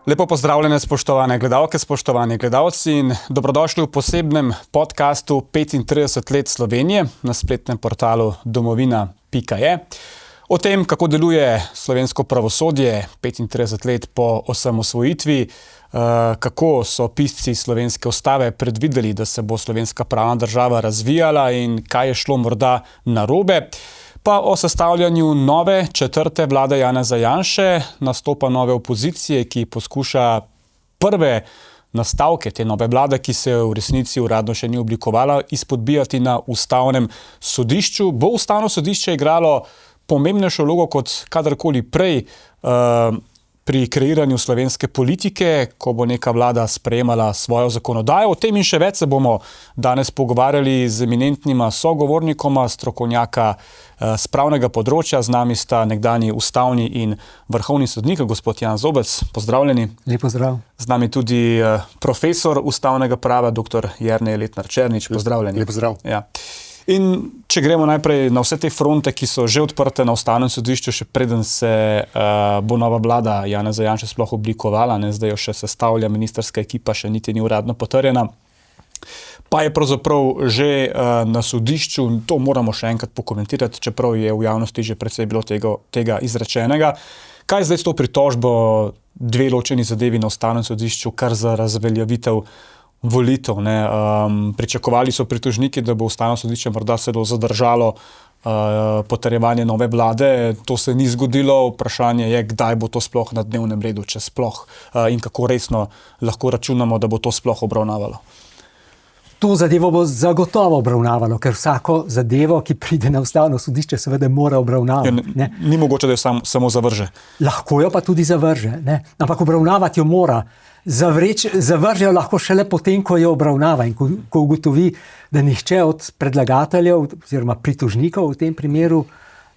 Lepo pozdravljene, spoštovane gledalke, spoštovani gledalci in dobrodošli v posebnem podcastu 35 let Slovenije na spletnem portalu domovina.je. O tem, kako deluje slovensko pravosodje 35 let po osamosvojitvi, kako so pisci slovenske ustave predvideli, da se bo slovenska pravna država razvijala in kaj je šlo morda narobe. Pa o sestavljanju nove, četrte vlade Janeza Janše, nastopa nove opozicije, ki poskuša prve nastavke te nove vlade, ki se v resnici uradno še ni oblikovala, izpodbijati na ustavnem sodišču. Bo ustavno sodišče igralo pomembnejšo vlogo kot kadarkoli prej pri kreiranju slovenske politike, ko bo neka vlada sprejemala svojo zakonodajo. O tem in še več se bomo danes pogovarjali z eminentnima sogovornikoma, strokovnjaka z pravnega področja. Z nami sta nekdanji ustavni in vrhovni sodnik, gospod Jan Zobec, pozdravljeni. Lep pozdrav. Z nami tudi profesor ustavnega prava, dr. Jernej Letnar Černič, pozdravljeni. Lep pozdrav. Ja. In če gremo najprej na vse te fronte, ki so že odprte na ustavnem sodišču, še preden se bo nova vlada Janeza Janše sploh oblikovala, zdaj jo še sestavlja ministrska ekipa, še niti ni uradno potrjena, pa je pravzaprav že na sodišču, to moramo še enkrat pokomentirati, čeprav je v javnosti že precej bilo tega izrečenega. Kaj zdaj s to pritožbo dve ločeni zadevi na ustavnem sodišču, kar za razveljavitev volitev, ne? Pričakovali so pritožniki, da bo ustavno sodišče morda celo zadržalo potrjevanje nove vlade. To se ni zgodilo. Vprašanje je, kdaj bo to sploh na dnevnem redu, če sploh, in kako resno lahko računamo, da bo to sploh obravnavalo. To zadevo bo zagotovo obravnavalo, ker vsako zadevo, ki pride na ustavno sodišče, seveda mora obravnavati. Ja, ni mogoče, da jo samo zavrže. Lahko jo pa tudi zavrže, ne? Ampak obravnavati jo mora. Zavrže jo lahko šele potem, ko jo obravnava in ko ugotovi, da nihče od predlagateljev oziroma pritožnikov v tem primeru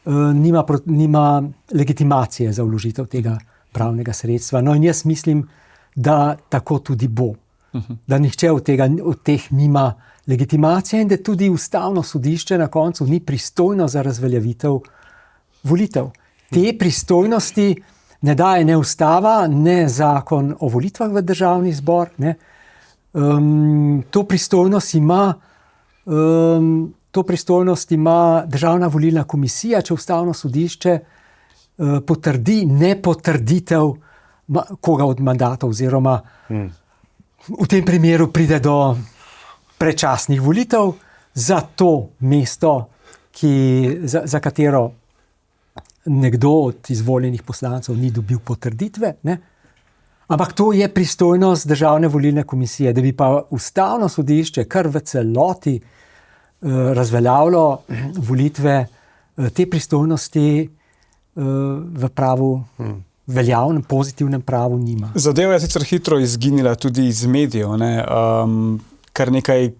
nima legitimacije za vložitev tega pravnega sredstva. No in jaz mislim, da tako tudi bo. Da nihče od teh nima legitimacije in da tudi ustavno sodišče na koncu ni pristojno za razveljavitev volitev. Te pristojnosti ne daje ne ustava, ne zakon o volitvah v državni zbor. Ne. To pristojnost ima Državna volilna komisija, če ustavno sodišče potrdi nepotrditev koga od mandatov oziroma v tem primeru pride do predčasnih volitev za to mesto, za katero nekdo od izvoljenih poslancev ni dobil potrditve. Ne? Ampak to je pristojnost Državne volilne komisije, da bi pa ustavno sodišče kar v celoti razveljavilo volitve, te pristojnosti v pravu veljavnem, pozitivnem pravu nima. Zadeva je sicer hitro izginila tudi iz medijev, ne? Kar nekaj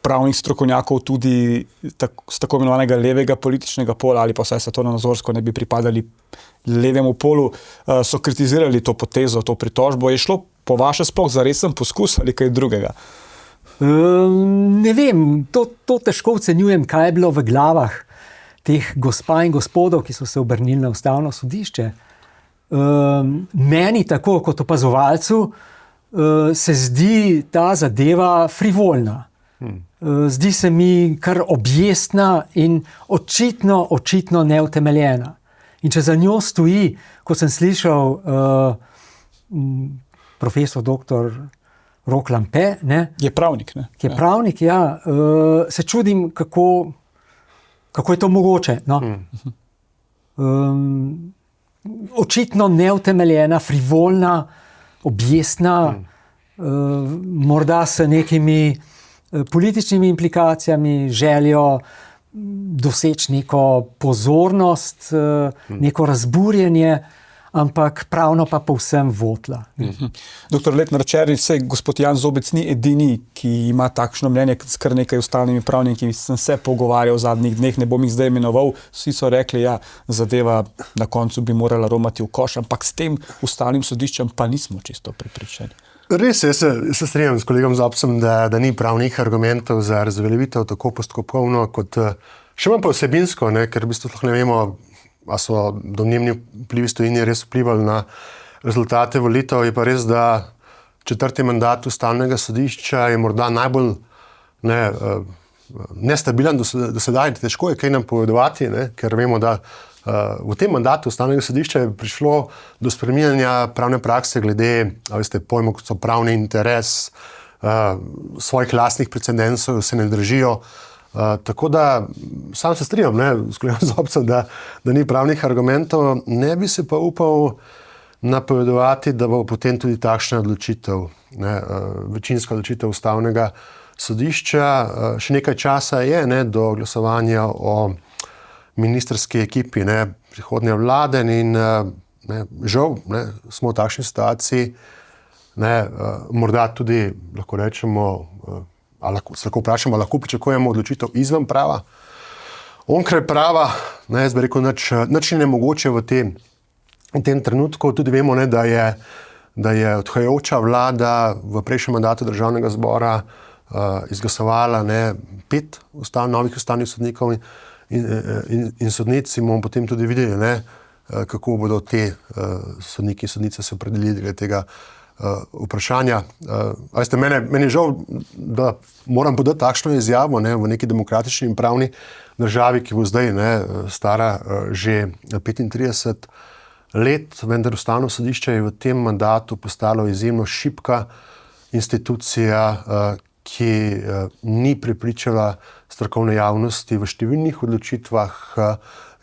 pravnih strokovnjakov tudi z tako imenovanega levega političnega pola ali pa vsaj svetovnonazorsko ne bi pripadali levemu polu, so kritizirali to potezo, to pritožbo. Je šlo po vaše sploh za resen poskus ali kaj drugega? Ne vem, to težko ocenjujem, kaj je bilo v glavah teh gospa in gospodov, ki so se obrnili na ustavno sodišče. Meni tako kot opazovalcu se zdi ta zadeva frivolna. Zdi se mi kar objestna in očitno neutemeljena. In če za njo stoji, kot sem slišal profesor dr. Rok Lampe, ne, je pravnik, ne? Ki je pravnik, ja, se čudim, kako je to mogoče. No? Očitno neutemeljena, frivolna, objestna, morda s nekimi političnimi implikacijami, željo doseči neko pozornost, neko razburjenje, ampak pravno pa povsem votla. Doktor Letnar Černič, gospod Jan Zobec ni edini, ki ima takšno mnenje, s kar nekaj ustavnimi pravniki sem se pogovarjal v zadnjih dneh, ne bom jih zdaj imenoval, vsi so rekli, ja, zadeva na koncu bi morala romati v koš, ampak s tem ustavnim sodiščem pa nismo čisto prepričani. Res, jaz se strinjam s kolegom Zobcem, da ni pravnih argumentov za razveljavitev tako postopkovno, kot še manj pa vsebinsko, ne, ker v bistvu ne vemo, a so domnevni vplivi v tujini res vplivali na rezultate volitev. Je pa res, da četrti mandat Ustavnega sodišča je morda najbolj nestabilen do sedaj. Težko je kaj nam povedovati, ker vemo, da v tem mandatu Ustavnega sodišča je prišlo do spreminjanja pravne prakse glede pojmov, kot so pravni interes, svojih lastnih precedensov se ne držijo. Tako da sam se strinjam s kolegom Zobcem, da ni pravnih argumentov, ne bi se pa upal napovedovati, da bo potem tudi takšna odločitev, večinska odločitev Ustavnega sodišča. Še nekaj časa je do glasovanja o ministrski ekipi prihodnje vlade in žal smo v takšni situaciji, morda tudi lahko rečemo, se lahko vprašamo, lahko pričakujemo odločitev izven prava. Onkraj prava, jaz bi rekel, nič ni nemogoče v tem trenutku. Tudi vemo, da je odhajajoča vlada v prejšnjem mandatu Državnega zbora izglasovala 5 novih ustavnih sodnikov in sodnici. Bomo potem tudi videli, kako bodo te sodniki in sodnice se opredelili glede tega vprašanja. Meni je žal, da moram podati takšno izjavo v neki demokratični in pravni državi, ki bo zdaj stara že 35 let, vendar Ustavno sodišče je v tem mandatu postalo izjemno šibka institucija, ki ni prepričala strokovne javnosti v številnih odločitvah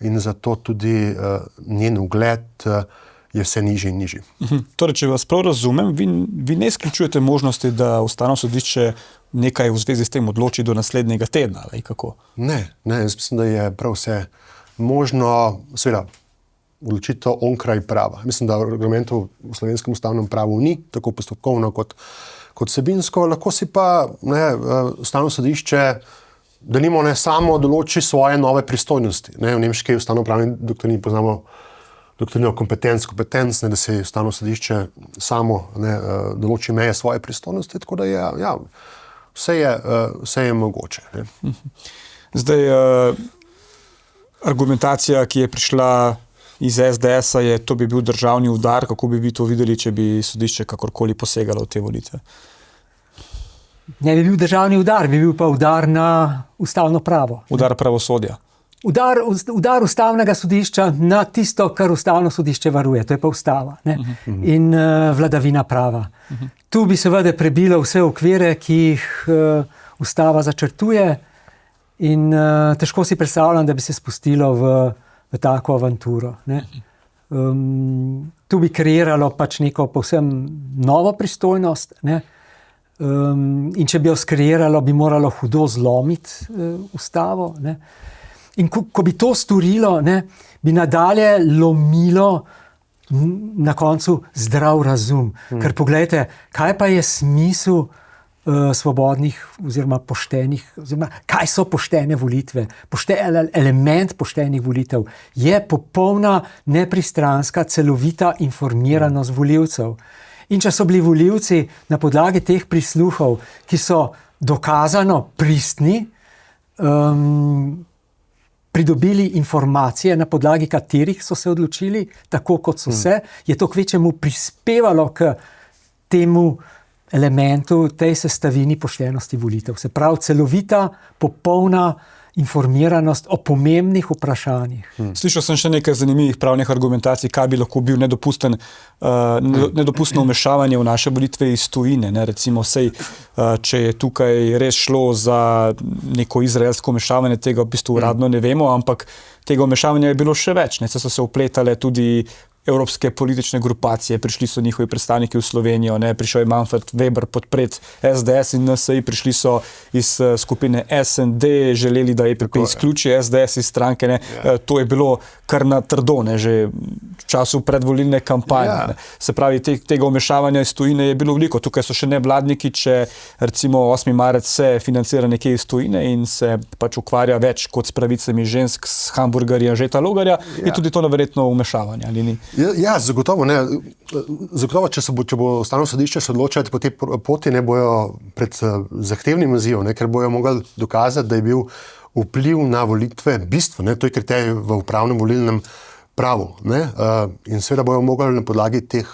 in zato tudi njen ugled je vse nižji in nižji. Torej, če vas prav razumem, vi ne izključujete možnosti, da Ustavno sodišče nekaj v zvezi s tem odloči do naslednjega tedna, ali kako? Ne, jaz mislim, da je prav vse možno, seveda, odločitev onkraj prava. Mislim, da argumentov v slovenskem ustavnem pravu ni, tako postopkovno kot vsebinsko. Lahko si pa Ustavno sodišče denimo samo določi svoje nove pristojnosti. V nemški ustavnopravni doktrini poznamo doktrino kompetenc, da se Ustavno sodišče samo določi meje svoje pristojnosti, tako da vse je mogoče. Zdaj, argumentacija, ki je prišla iz SDS-a, je, to bi bil državni udar. Kako bi vi to videli, če bi sodišče kakorkoli posegalo v te volitve? Ne bi bil državni udar, bi bil pa udar na ustavno pravo. Udar pravosodja. Udar Ustavnega sodišča na tisto, kar Ustavno sodišče varuje, to je pa ustava in vladavina prava. Tu bi seveda prebilo vse okvire, ki jih ustava začrtuje in težko si predstavljam, da bi se spustilo v tako avanturo. Tu bi kreiralo pač neko povsem novo pristojnost, in če bi jo skreiralo, bi moralo hudo zlomiti ustavo. In ko bi to storilo, bi nadalje lomilo na koncu zdrav razum. Ker poglejte, kaj pa je smisel svobodnih oziroma poštenih, oziroma kaj so poštene volitve? Element poštenih volitev je popolna, nepristranska, celovita informiranost volivcev. In če so bili volivci na podlagi teh prisluhov, ki so dokazano pristni, pridobili informacije, na podlagi katerih so se odločili, tako kot so se, je to kvečemu prispevalo k temu elementu, tej sestavini poštenosti volitev. Se pravi, celovita, popolna informiranost o pomembnih vprašanjih. Slišal sem še nekaj zanimivih pravnih argumentacij, kaj bi lahko bil nedopustno vmešavanje v naše volitve iz tujine. Recimo, če je tukaj res šlo za neko izraelsko vmešavanje, tega v bistvu uradno ne vemo, ampak tega vmešavanja je bilo še več. So se vpletale tudi evropske politične grupacije, prišli so njihovi predstavniki v Slovenijo, prišel je Manfred Weber podpret SDS in NSI, prišli so iz skupine SND, želeli, da EPP izključi SDS iz stranke. To je bilo kar na trdo, že v času predvolilne kampanje. Se pravi, tega vmešavanja iz tujine je bilo veliko. Tukaj so še nevladniki, če recimo 8. marec se financira nekje iz tujine in se pač ukvarja več kot s pravicami žensk, s hamburgerja Žeta Logarja, je tudi to verjetno vmešavanje, ali ni? Ja, zagotovo. Zagotovo, če bo Ustavno sodišče se odločati po tej poti, ne bojo pred zahtevnim izzivom, ker bojo mogli dokazati, da je bil vpliv na volitve bistvo. To je kriterij v upravnem volilnem pravu. In seveda bojo mogli na podlagi teh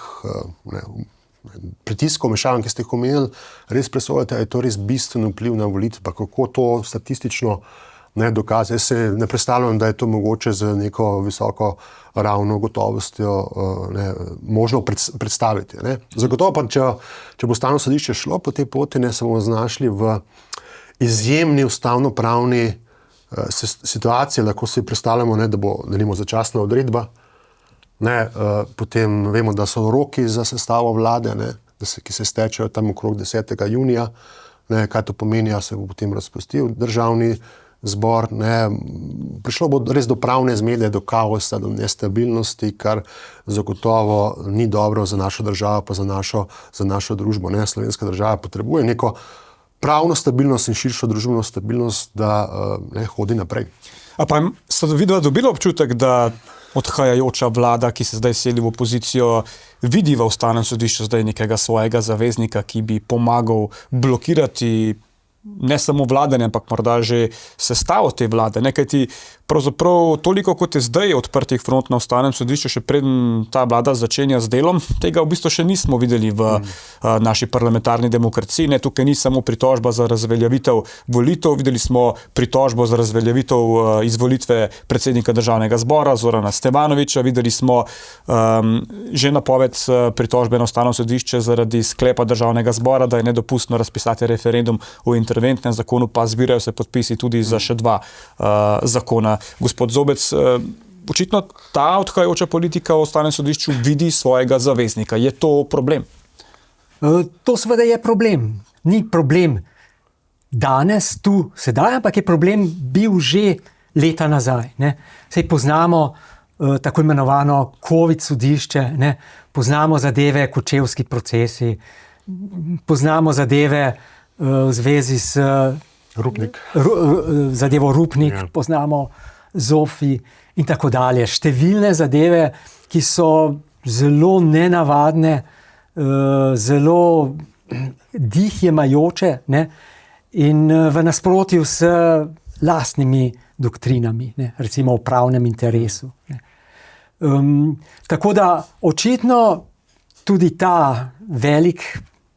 pritiskov, mešavanj, ki ste jih omenili, res presojati, ali je to res bistven vpliv na volitve, pa kako to statistično dokaze. Jaz se ne predstavljam, da je to mogoče z neko visoko ravno gotovostjo možno predstaviti. Zagotovo pa, če bo Ustavno sodišče šlo po tej poti, se bomo znašli v izjemni ustavnopravni situaciji, lahko si predstavljamo, da bo začasna odredba, potem vemo, da so roki za sestavo vlade, ki se stečejo tam okrog 10. junija, kaj to pomeni, se bo potem razpustil državni zbor, prišlo bo res do pravne zmede, do kaosa, do nestabilnosti, kar zagotovo ni dobro za našo državo, pa za našo družbo. Slovenska država potrebuje neko pravno stabilnost in širšo družbeno stabilnost, da hodi naprej. A pa ste vidva dobili občutek, da odhajajoča vlada, ki se zdaj seli v opozicijo, vidi v Ustavnem sodišču zdaj nekega svojega zaveznika, ki bi pomagal blokirati ne samo vladanje, ampak morda že sestavo te vlade. Kajti pravzaprav toliko, kot je zdaj odprtih front na Ustavnem sodišču, še preden ta vlada začenja z delom, tega v bistvu še nismo videli v naši parlamentarni demokraciji. Tukaj ni samo pritožba za razveljavitev volitev, videli smo pritožbo za razveljavitev izvolitve predsednika Državnega zbora Zorana Stevanovića, videli smo že napoved pritožbe na Ustavno sodišče zaradi sklepa Državnega zbora, da je nedopustno razpisati referendum o interventnem zakonu, pa zbirajo se podpisi tudi za še 2 zakona. Gospod Zobec, očitno ta odhajajoča politika v Ustavnem sodišču vidi svojega zaveznika. Je to problem? To seveda je problem. Ni problem danes, tu, sedaj, ampak je problem bil že leta nazaj. Saj poznamo tako imenovano COVID sodišče, poznamo zadeve kočevski procesi, poznamo zadeve v zvezi s zadevo Rupnik, poznamo Zofi in tako dalje. Številne zadeve, ki so zelo nenavadne, zelo dihjemajoče in v nasprotju s lastnimi doktrinami, recimo o pravnem interesu. Tako da očitno tudi ta velik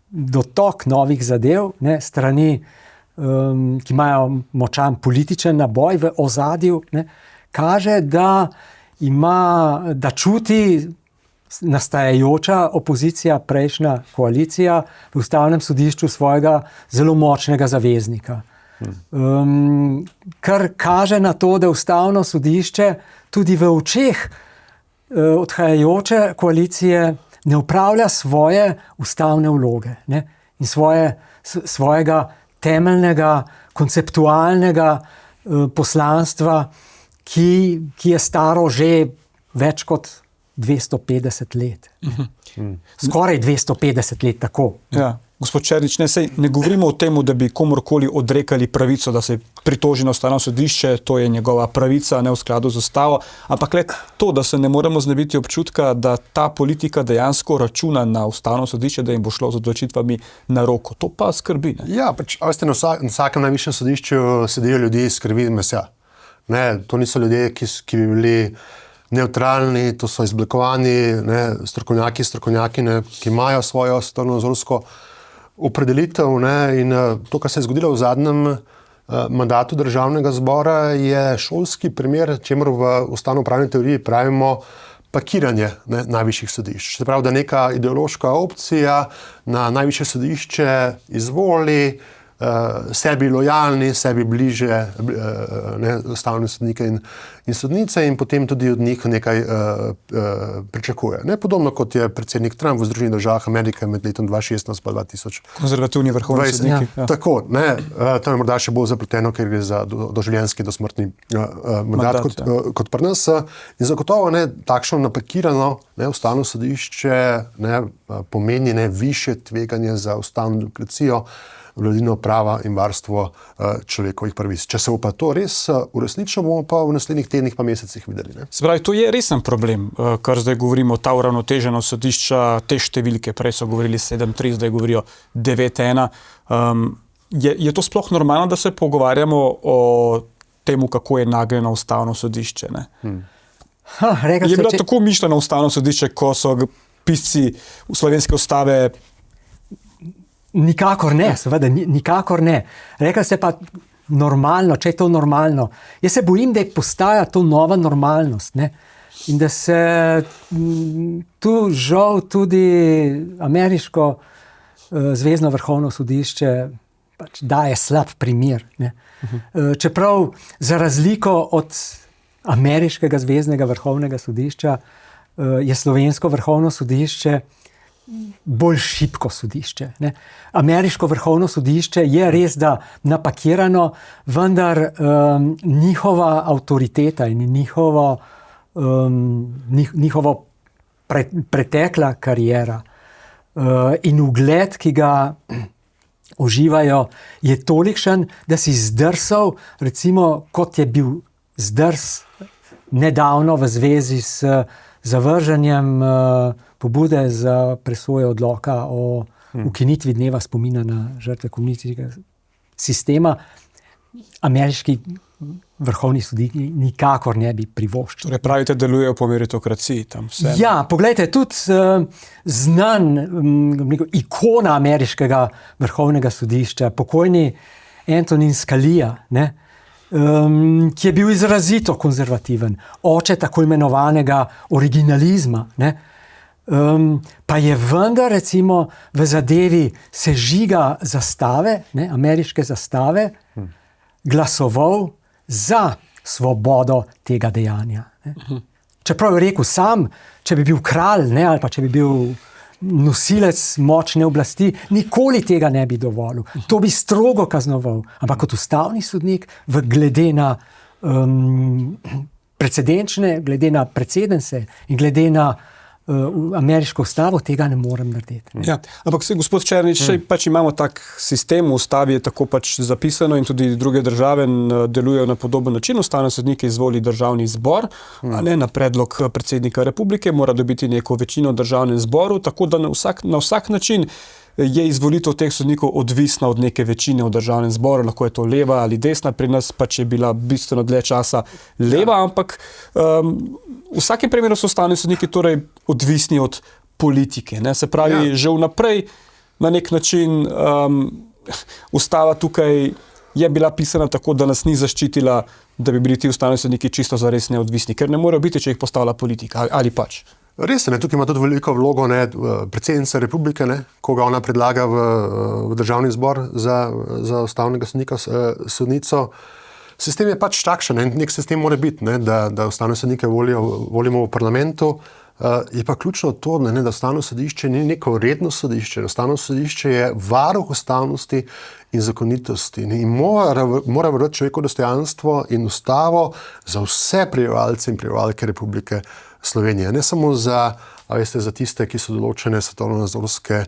dotok novih zadev strani, ki imajo močan političen naboj v ozadju, kaže, da čuti nastajajoča opozicija, prejšnja koalicija v Ustavnem sodišču svojega zelo močnega zaveznika. Kar kaže na to, da Ustavno sodišče tudi v očeh odhajajoče koalicije ne upravlja svoje ustavne vloge in svojega temeljnega, konceptualnega poslanstva, ki je staro že več kot 250 let. Skoraj 250 let, tako. Ja. Gospod Černič, ne govorimo o tem, da bi komorkoli odrekali pravico, da se pritoži na Ustavno sodišče, to je njegova pravica, ne v skladu z ustavo, ampak le to, da se ne moremo znebiti občutka, da ta politika dejansko računa na Ustavno sodišče, da jim bo šlo z odločitvami na roko. To pa skrbi. Ja, na vsakem najvišjem sodišču sedijo ljudje iz krvi in mesa. To niso ljudje, ki bi bili neutralni, to so izblikovani strokovnjaki, ki imajo svojo ustavnonadzorsko opredelitev, in to, kar se je zgodilo v zadnjem mandatu Državnega zbora, je šolski primer, čemer v ustavnopravni teoriji pravimo pakiranje najvišjih sodišč. Se pravi, da neka ideološka opcija na najvišje sodišče izvoli sebi lojalni, sebi bliže ustavne sodnike in sodnice in potem tudi od njih nekaj pričakuje. Podobno kot je predsednik Trump v Združenih državah Amerike med letom 2016 pa 2020. Konzervativni vrhovni sodniki. Ja. Tako, to je morda še bolj zapleteno, ker gre za doživljenjski, dosmrtni mandat kot pri nas. In zagotovo takšno napakirano ustavno sodišče pomeni više tveganje za ustavno demokracijo, vladavino prava in varstvo človekovih pravic. Če se bo pa to res uresničilo, bomo pa v naslednjih tednih pa mesecih videli. Se pravi, to je resen problem, kar zdaj govorimo, ta uravnoteženost sodišča, te številke, prej so govorili 7-3, zdaj govorijo 9-1. Je to sploh normalno, da se pogovarjamo o temu, kako je nagnjeno Ustavno sodišče? Je bilo tako mišljeno ustavno sodišče, ko so pisci slovenske ustave? Nikakor ne, seveda, nikakor ne. Rekli se pa normalno, če je to normalno. Jaz se bojim, da postaja to nova normalnost, ne? In da se tu žal tudi ameriško zvezno vrhovno sodišče pač daje slab primer, ne? Čeprav za razliko od ameriškega zveznega vrhovnega sodišča je slovensko vrhovno sodišče bolj šibko sodišče, ne. Ameriško vrhovno sodišče je res da napakirano, vendar njihova avtoriteta in njihovo pretekla kariera in ugled, ki ga uživajo, je tolikšen, da si zdrsal, recimo kot je bil zdrs nedavno v zvezi s zavrženjem pobude za presojo odloka o ukinitvi dneva spomina na žrtve komunističnega sistema, ameriški vrhovni sodniki nikakor ne bi privoščili. Torej pravite, delujejo po meritokraciji tam vse? Ja, poglejte, tudi znan ikona ameriškega vrhovnega sodišča, pokojni Antonin Scalia, ne, ki je bil izrazito konzervativen, oče tako imenovanega originalizma, ne, pa je vendar recimo v zadevi sežiga zastave, ne, ameriške zastave, glasoval za svobodo tega dejanja. Ne. Čeprav je rekel sam, če bi bil kralj, ne, ali pa če bi bil nosilec močne oblasti, nikoli tega ne bi dovolil. To bi strogo kaznoval. Ampak kot ustavni sodnik, glede na precedenčne, glede na precedence in glede na ameriško ustavo, tega ne morem narediti. Ja, ampak se, gospod Černič, pač imamo tak sistem, v ustavi je tako pač zapisano in tudi druge države delujejo na podoben način. Ustavne sodnike izvoli državni zbor, a ne na predlog predsednika republike, mora dobiti neko večino v državnem zboru, tako da na vsak način je izvolitev teh sodnikov odvisna od neke večine v državnem zboru, lahko je to leva ali desna, pri nas pač je bila bistveno dlje časa leva, ampak v vsakem primeru so ustavni sodniki torej odvisni od politike, ne? Se pravi, že vnaprej na nek način ustava tukaj je bila pisana tako, da nas ni zaščitila, da bi bili ti ustavni sodniki čisto zares neodvisni, ker ne morejo biti, če jih postavlja politika, ali pač. Res je, tukaj ima tudi veliko vlogo predsednica republike, koga ona predlaga v državni zbor za ustavnega sodnika, sodnico. Sistem je pač takšen, nek sistem mora biti, da ustavne sodnike volimo v parlamentu. Je pa ključno to, da ustavno sodišče ni neko redno sodišče. Ustavno sodišče je varuh ustavnosti in zakonitosti in mora varovati človekovo dostojanstvo in ustavo za vse prebivalce in prebivalke Republike Slovenije. Ne samo za tiste, ki so določene svetovno-nazorske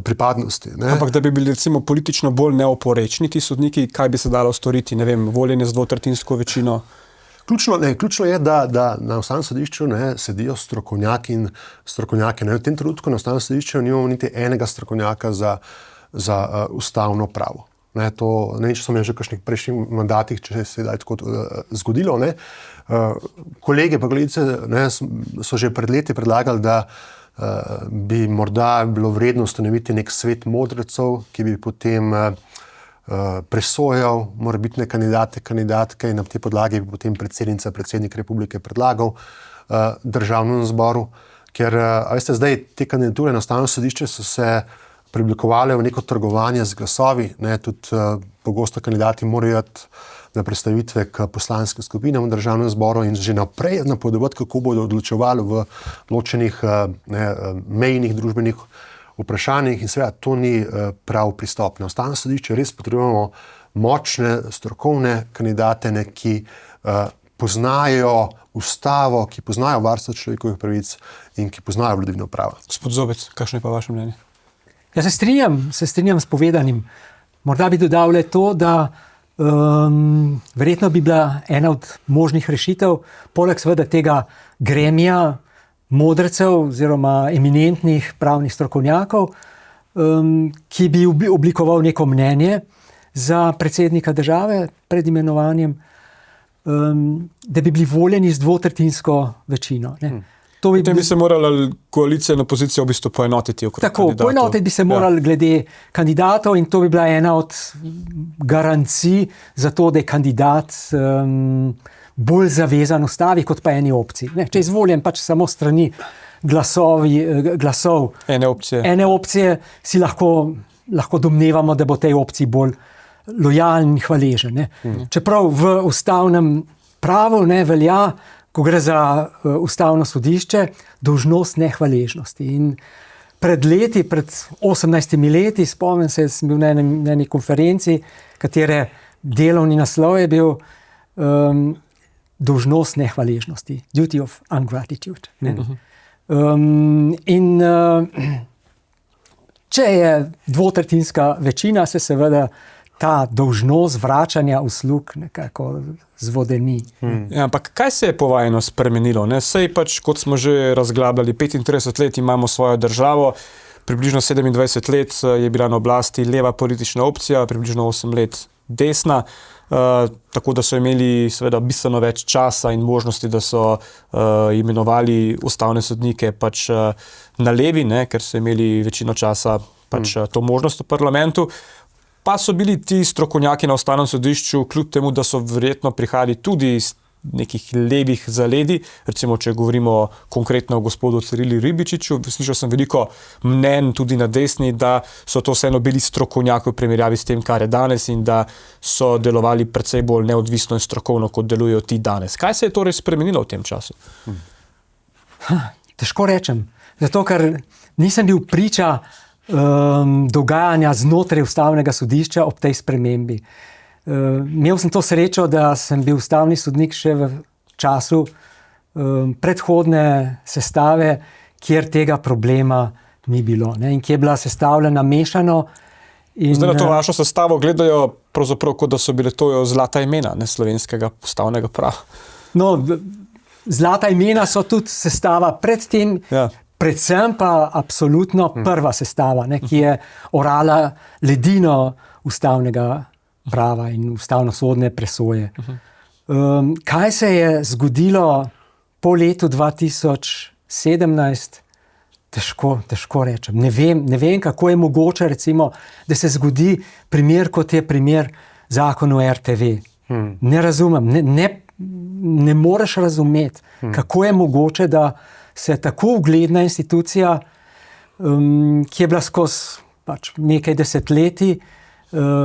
pripadnosti. Ne? Ampak da bi bili recimo politično bolj neoporečni ti sodniki, kaj bi se dalo storiti, ne vem, voljenje z dvotretjinsko večino? Ključno je, da na ustavnem sodišču sedijo strokovnjaki in strokovnjake. V tem trenutku na ustavnem sodišču nimamo niti enega strokovnjaka za ustavno pravo. Ne vem, če so mi že v kakšnih prejšnjih mandatih, če se je tako zgodilo. Ne. Kolege pa kolegice so že pred leti predlagali, da bi morda bilo vredno ustanoviti nek svet modrecev, ki bi potem presojal morebitne kandidatke in na tej podlagi bi potem predsednik republike predlagal državnemu zboru. Ker, zdaj te kandidature na ustavno sodišče so se preoblikovale v neko trgovanje z glasovi. Tudi pogosto kandidati morajo iti na predstavitve k poslanskim skupinam v državnem zboru in že naprej napovedovati, kako bodo odločevali v ločenih mejnih družbenih vprašanjih in seveda to ni prav pristop. Na ustavno sodišče res potrebujemo močne, strokovne kandidate, ki poznajo ustavo, ki poznajo varstvo človekovih pravic in ki poznajo vladavino prava. Gospod Zobec, kakšno je pa vaše mnenje? Ja, se strinjam s povedanim. Morda bi dodal le to, da verjetno bi bila ena od možnih rešitev, poleg seveda tega gremija modrecev oziroma eminentnih pravnih strokovnjakov, ki bi oblikoval neko mnenje za predsednika države pred imenovanjem, da bi bili voljeni z dvotretjinsko večino. Ne. To Potem bi se morala koalicija in opozicija v bistvu poenotiti okrog kandidatov. Poenotiti bi se morali glede kandidatov in to bi bila ena od garancij za to, da je kandidat bolj zavezan ustavi kot pa eni opciji. Ne, če je izvoljen pač samo strani glasov ene opcije, si lahko domnevamo, da bo tej opciji bolj lojalen in hvaležen. Ne. Čeprav v ustavnem pravu ne velja, ko gre za ustavno sodišče, dolžnost nehvaležnosti. In pred 18 leti, spomnim se, sem bil na eni konferenci, katere delovni naslov je bil dolžnost nehvaležnosti, duty of ungratitude. Ne. Če je dvotretjinska večina, se seveda ta dolžnost vračanja uslug nekako zvodeni. Ja, ampak kaj se je po vajeno spremenilo? Sej pač, kot smo že razglabljali, 35 let imamo svojo državo, približno 27 let je bila na oblasti leva politična opcija, približno 8 let desna, tako da so imeli seveda bistveno več časa in možnosti, da so imenovali ustavne sodnike pač na levi, ker so imeli večino časa pač to možnost v parlamentu. Pa so bili ti strokovnjaki na ustavnem sodišču, kljub temu, da so verjetno prihajali tudi iz nekih levih zaledij, recimo, če govorimo konkretno o gospodu Cirili Ribičiču, slišal sem veliko mnenj tudi na desni, da so to vseeno bili strokovnjaki v primerjavi s tem, kar je danes in da so delovali precej bolj neodvisno in strokovno, kot delujejo ti danes. Kaj se je torej spremenilo v tem času? Težko rečem, zato ker nisem bil priča dogajanja znotraj ustavnega sodišča ob tej spremembi. Imel sem to srečo, da sem bil ustavni sodnik še v času predhodne sestave, kjer tega problema ni bilo, ne, in ki je bila sestavljena mešano. Zdaj na to vašo sestavo gledajo pravzaprav, kot da so bile to zlata imena slovenskega ustavnega prava. No, zlata imena so tudi sestava pred tem, predvsem pa absolutno prva sestava, ki je orala ledino ustavnega prava in ustavnosodne presoje. Kaj se je zgodilo po letu 2017? Težko rečem. Ne vem, kako je mogoče, recimo, da se zgodi primer, kot je primer Zakon o RTV. Ne razumem, ne moreš razumeti, kako je mogoče, da se tako ugledna institucija, ki je bila skozi pač nekaj desetletij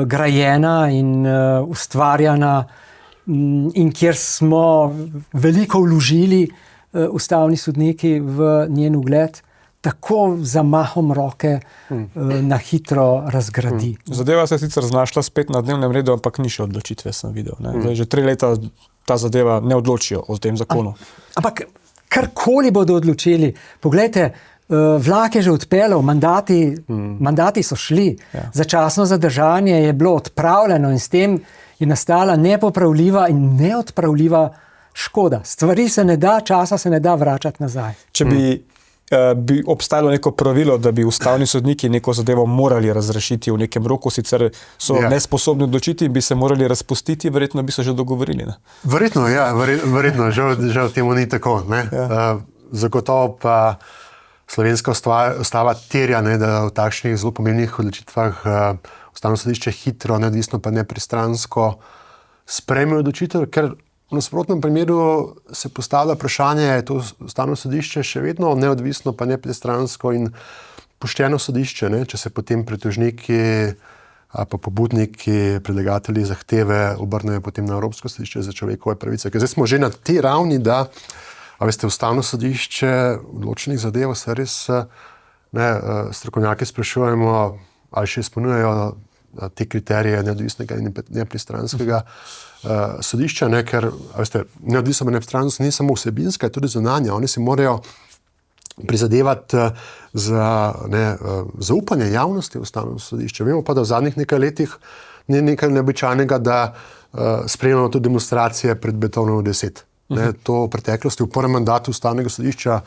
grajena in ustvarjana in kjer smo veliko vložili ustavni sodniki v njen ugled, tako zamahom roke na hitro razgradi. Zadeva se je sicer znašla spet na dnevnem redu, ampak ni še odločitve, sem videl. Zdaj, že 3 leta ta zadeva ne odločijo o tem zakonu. Ampak karkoli bodo odločili, poglejte, vlak je že odpeljal, mandati so šli, začasno zadržanje je bilo odpravljeno in s tem je nastala nepopravljiva in neodpravljiva škoda. Stvari se ne da, časa se ne da vračati nazaj. Če bi obstajalo neko pravilo, da bi ustavni sodniki neko zadevo morali razrešiti v nekem roku, sicer so nesposobni odločiti in bi se morali razpustiti, verjetno bi se že dogovorili. Ne? Verjetno, žal temu ni tako. Zagotovo pa slovenska ustava terja, da v takšnih zelo pomembnih odločitvah ustavno sodišče hitro, neodvisno pa nepristransko sprejme odločitev, ker v nasprotnem primeru se postavlja vprašanje, je to ustavno sodišče še vedno neodvisno pa nepristransko in pošteno sodišče, če se potem pritožniki pa pobudniki, predlagatelji zahteve obrnejo potem na Evropsko sodišče za človekove pravice. Ker zdaj smo že na tej ravni, da ustavno sodišče v določenih zadevah se res strokovnjaki sprašujemo, ali še izpolnjujejo te kriterije neodvisnega in nepristranskega sodišča, ker neodvisno in nepristransko ni samo vsebinska, je tudi zunanja. Oni si morajo prizadevati za zaupanje javnosti v ustavno sodišče. Vemo pa, da v zadnjih nekaj letih ni nekaj neobičajnega, da spremljamo tudi demonstracije pred Betonovo 10. To v preteklosti, v prvem mandatu ustavnega sodišča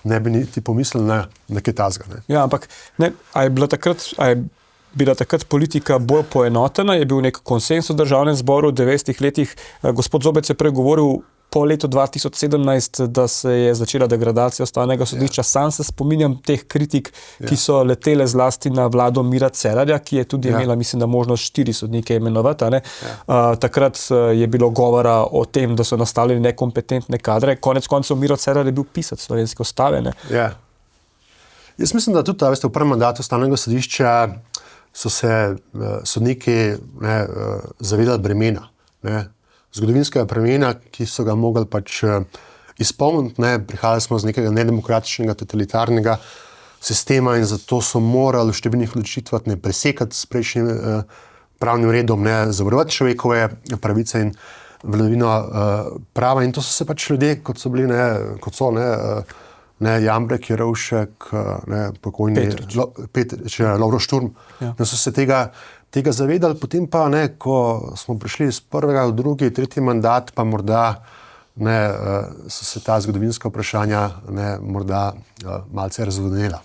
ne bi niti pomislili na kaj takega. Ja, ampak a je bilo takrat, bila takrat politika bolj poenotena, je bil nek konsenz v državnem zboru v 90 letih. Gospod Zobec je prej govoril po letu 2017, da se je začela degradacija ustavnega sodišča. Sam se spominjam teh kritik, ki so letele zlasti na vlado Mira Cerarja, ki je tudi imela, mislim, da možnost 4 sodnike imenovati. Takrat je bilo govora o tem, da so nastavljeni nekompetentne kadre. Konec koncev Miro Cerar je bil pisec slovenske ustave. Jaz mislim, da tudi v prvem mandatu ustavnega sodišča so se sodniki zavedali bremena. Zgodovinskega bremena, ki so ga mogli izpolniti. Prihajali smo z nekega nedemokratičnega, totalitarnega sistema in zato so morali v številnih odločitvah presekati s prejšnjim pravnim redom, zavarovati človekove pravice in vladavino prava. In to so se ljudje, kot so bili, Jambrek, Jerovšek, pokojni Petrič, Lovro Šturm, da so se tega zavedali, potem pa, ko smo prišli iz prvega v drugi, tretji mandat, pa morda so se ta zgodovinska vprašanja morda malce razvodenela.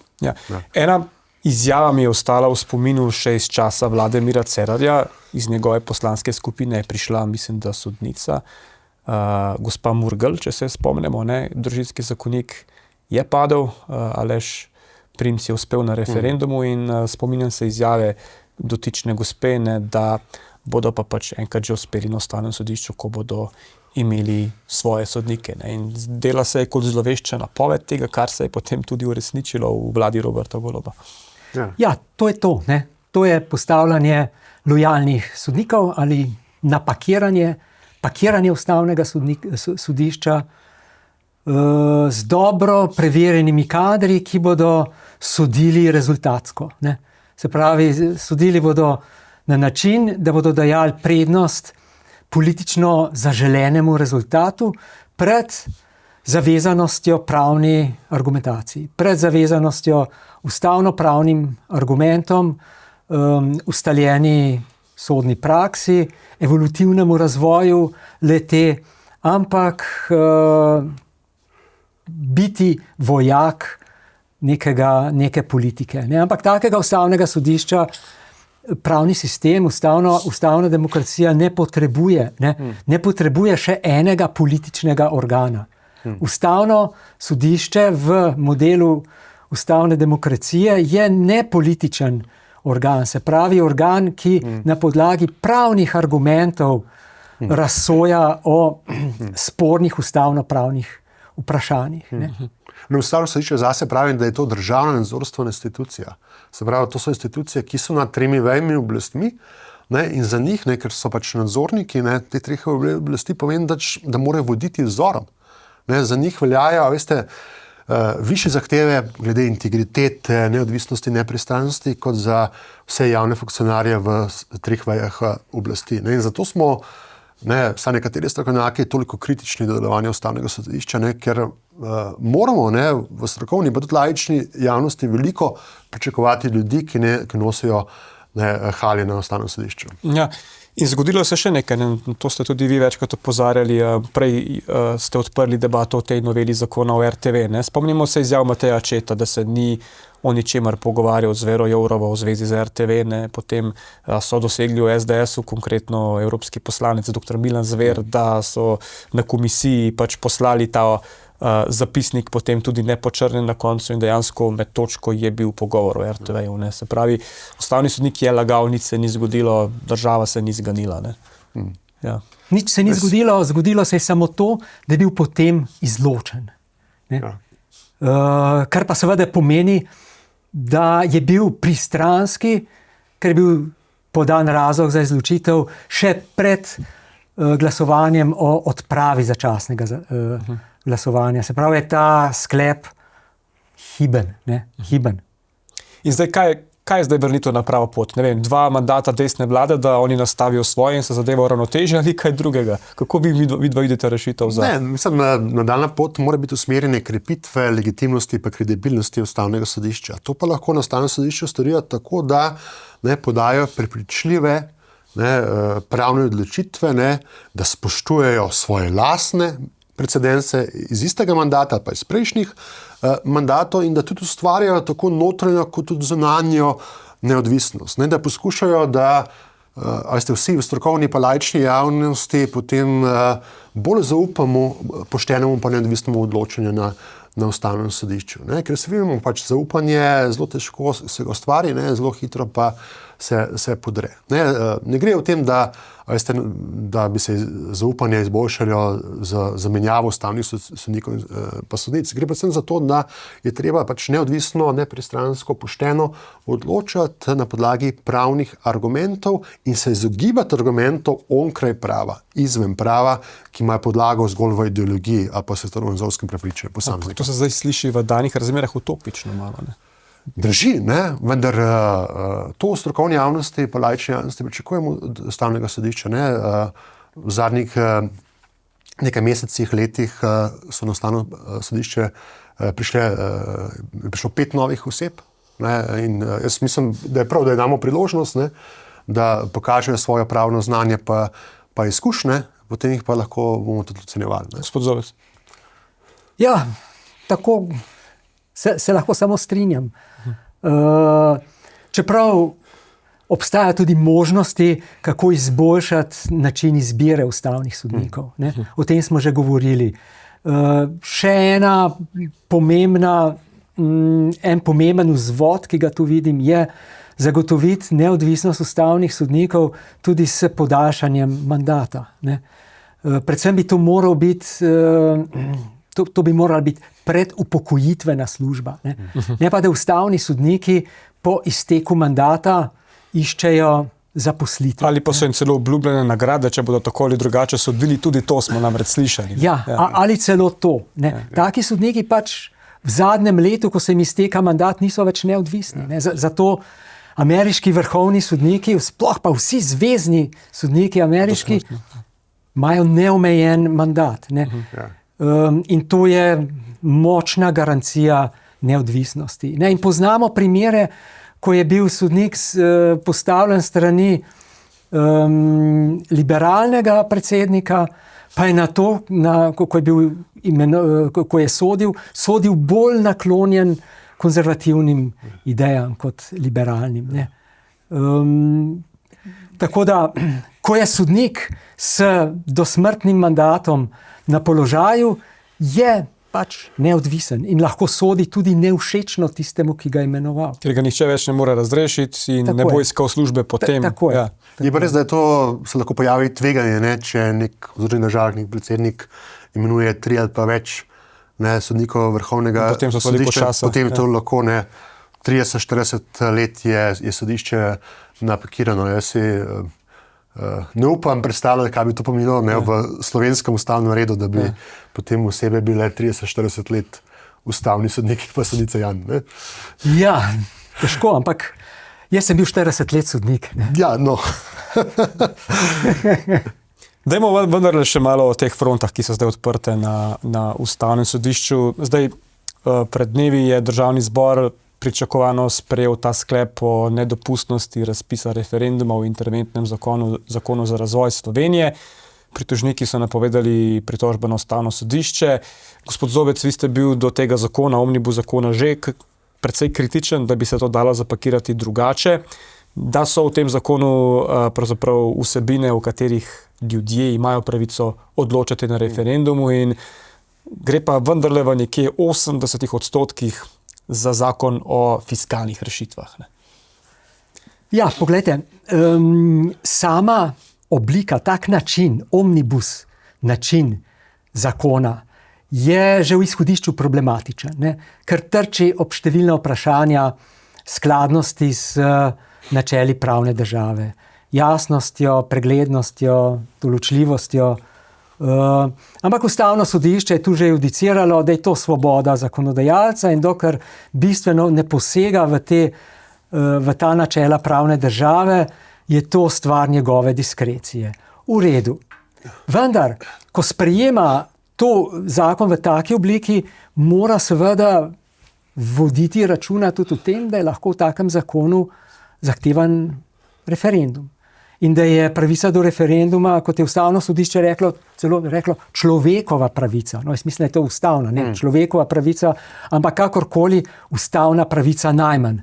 Ena izjava mi je ostala v spominu še iz časa vlade Mira Cerarja, iz njegove poslanske skupine je prišla, mislim, da sodnica, gospa Murgel, če se spomnimo, družinski zakonik je padel, Aleš Prims je uspel na referendumu in spominjam se izjave dotične gospe, da bodo pa enkrat že uspeli na ustavnem sodišču, ko bodo imeli svoje sodnike. In dela se je kot zlovešča napoved tega, kar se je potem tudi uresničilo v vladi Roberta Goloba. Ja, to je to. To je postavljanje lojalnih sodnikov ali pakiranje ustavnega sodišča z dobro preverjenimi kadri, ki bodo sodili rezultatsko. Se pravi, sodili bodo na način, da bodo dajali prednost politično zaželenemu rezultatu pred zavezanostjo pravni argumentaciji, pred zavezanostjo ustavno-pravnim argumentom, ustaljeni sodni praksi, evolutivnemu razvoju le-te, ampak biti vojak neke politike. Ampak takega ustavnega sodišča pravni sistem, ustavna demokracija ne potrebuje. Ne potrebuje še enega političnega organa. Ustavno sodišče v modelu ustavne demokracije je nepolitičen organ. Se pravi organ, ki na podlagi pravnih argumentov razsoja o spornih ustavno-pravnih vprašanjih. Ustavno sodišče zase pravi, da je to državna nadzorstvena institucija. Se pravi, to so institucije, ki so nad 3 vejami oblastmi, in za njih, ker so nadzorniki te 3 oblasti, pomeni, da morajo voditi vzorom. Za njih veljajo, višje zahteve glede integritete, neodvisnosti, nepristranosti, kot za vse javne funkcionarje v 3 vejah oblasti. In zato smo vsaj nekateri strokovnjaki toliko kritični do delovanja ustavnega sodišča, ker moramo v strokovni, pa tudi laični javnosti veliko pričakovati ljudi, ki nosijo halje na ustavnem sodišču. Ja. In zgodilo se še nekaj, to ste tudi vi večkrat opozarjali, prej ste odprli debato o tej noveli zakona o RTV. Spomnimo se izjav Mateja Accetta, da se ni o ničemer pogovarjal z Vero Jourovo v zvezi z RTV, potem so dosegli v SDS-u, konkretno evropski poslanec dr. Milan Zver, da so na komisiji poslali ta zapisnik potem tudi nepočrnjen na koncu in dejansko med točko je bil pogovor o RTV-ju. Se pravi, ustavni sodnik je lagal, nič se ni zgodilo, država se ni zganila. Ja. Nič se ni zgodilo se je samo to, da je bil potem izločen. Kar pa seveda pomeni, da je bil pristranski, ker je bil podan razlog za izločitev še pred glasovanjem o odpravi začasnega glasovanja. Se pravi, je ta sklep hiben. In zdaj, kaj je zdaj vrnitev na pravo pot? 2 mandata desne vlade, da oni nastavijo svoje in se zadeva uravnoteži ali kaj drugega? Kako vi vidite rešitev za? Mislim, nadaljna pot mora biti usmerjene krepitve legitimnosti in kredibilnosti ustavnega sodišča. To pa lahko na ustavnem sodišču storijo tako, da podajo prepričljive pravne odločitve, da spoštujejo svoje lastne precedence iz istega mandata, pa iz prejšnjih mandatov in da tudi ustvarjajo tako notranjo kot tudi zunanjo neodvisnost. Ne, da poskušajo, da vsi v strokovni pa laični javnosti potem bolj zaupamo poštenemu pa neodvisnemu odločanju na ustavnem sodišču. Ne? Ker se vidimo, pač zaupanje zelo težko se ga ustvari, ne? Zelo hitro pa se podre. Ne gre v tem, da bi se zaupanje izboljšalo z zamenjavo ustavnih sodnikov pa sodnic. Gre predvsem za to, da je treba pač neodvisno, nepristransko, pošteno odločati na podlagi pravnih argumentov in se izogibati argumentov onkraj prava, izven prava, ki ima podlago zgolj v ideologiji ali pa svetovnonazorskem prepričanju posameznika. To se zdaj sliši v danih razmerah utopično malo, ne? Drži, ne? Vendar to v strokovni javnosti pa laični javnosti pričakujemo od ustavnega sodišča. Ne? V zadnjih nekaj mesecih, letih so na ustavno sodišče prišlo 5 novih oseb. Ne? In jaz mislim, da je prav, da jim damo priložnost, ne? Da pokažejo svoje pravno znanje pa izkušnje, potem jih pa lahko bomo tudi ocenjevali. Gospod Zobec. Ja, tako se lahko samo strinjam. Čeprav obstajajo tudi možnosti, kako izboljšati način izbire ustavnih sodnikov. Ne? O tem smo že govorili. Še en pomemben vzvod, ki ga tu vidim, je zagotoviti neodvisnost ustavnih sodnikov tudi s podaljšanjem mandata. Ne? Predvsem bi to moral biti To bi morala biti predupokojitvena služba. Ne pa, da ustavni sodniki po izteku mandata iščejo zaposlitev. Ali pa so jim celo obljubljene nagrade, če bodo tako ali drugače sodili, tudi to smo namreč slišali. Ali celo to. Ne. Taki sodniki pač v zadnjem letu, ko se jim izteka mandat, niso več neodvisni. Ne. Zato ameriški vrhovni sodniki, sploh pa vsi zvezni sodniki ameriški, imajo neomejen mandat. Ne. In to je močna garancija neodvisnosti. Ne? In poznamo primere, ko je bil sodnik postavljen strani liberalnega predsednika, pa je na to, ko je sodil bolj naklonjen konzervativnim idejam kot liberalnim. Ne? Tako da, ko je sodnik s dosmrtnim mandatom na položaju, je pač neodvisen in lahko sodi tudi nevšečno tistemu, ki ga je imenoval. Ker ga nihče več ne more razrešiti in ne bo iskal službe potem. Tako je. Je pa res, da se lahko pojavi tveganje, ne, če nek oziroma državnik, predsednik imenuje 3 ali pa več sodnikov vrhovnega sodišča, potem je to lahko 30-40 let je sodišče napakirano. Jaz si ne upam predstavljati, kaj bi to pomenilo v slovenskem ustavnem redu, da bi potem osebe bile 30-40 let ustavni sodniki pa sodnica Jan. Ne? Ja, težko, ampak jaz sem bil 40 let sodnik. Ne? Ja, no. Dajmo vendarle še malo o teh frontah, ki so zdaj odprte na ustavnem sodišču. Zdaj, pred dnevi je Državni zbor pričakovano sprejel ta sklep o nedopustnosti razpisa referenduma o interventnem zakonu za razvoj Slovenije. Pritožniki so napovedali pritožbo na ustavno sodišče. Gospod Zobec, vi ste bil do tega zakona, omnibus zakona, že precej kritičen, da bi se to dalo zapakirati drugače, da so v tem zakonu pravzaprav vsebine, v katerih ljudje imajo pravico odločati na referendumu in gre pa vendarle v nekje 80% za zakon o fiskalnih rešitvah. Ne? Ja, poglejte, sama oblika, tak način, omnibus način zakona je že v izhodišču problematičen, ne? Ker trči ob številna vprašanja skladnosti s načeli pravne države, jasnostjo, preglednostjo, določljivostjo. Ampak ustavno sodišče je tu že judiciralo, da je to svoboda zakonodajalca in dokler bistveno ne posega v ta načela pravne države, je to stvar njegove diskrecije. V redu. Vendar, ko sprejema to zakon v taki obliki, mora seveda voditi računa tudi o tem, da je lahko v takem zakonu zahtevan referendum. In da je pravica do referenduma, kot je ustavno sodišče celo reklo, človekova pravica. No, jaz mislim, da je to ustavna, ne človekova pravica, ampak kakorkoli ustavna pravica najmanj.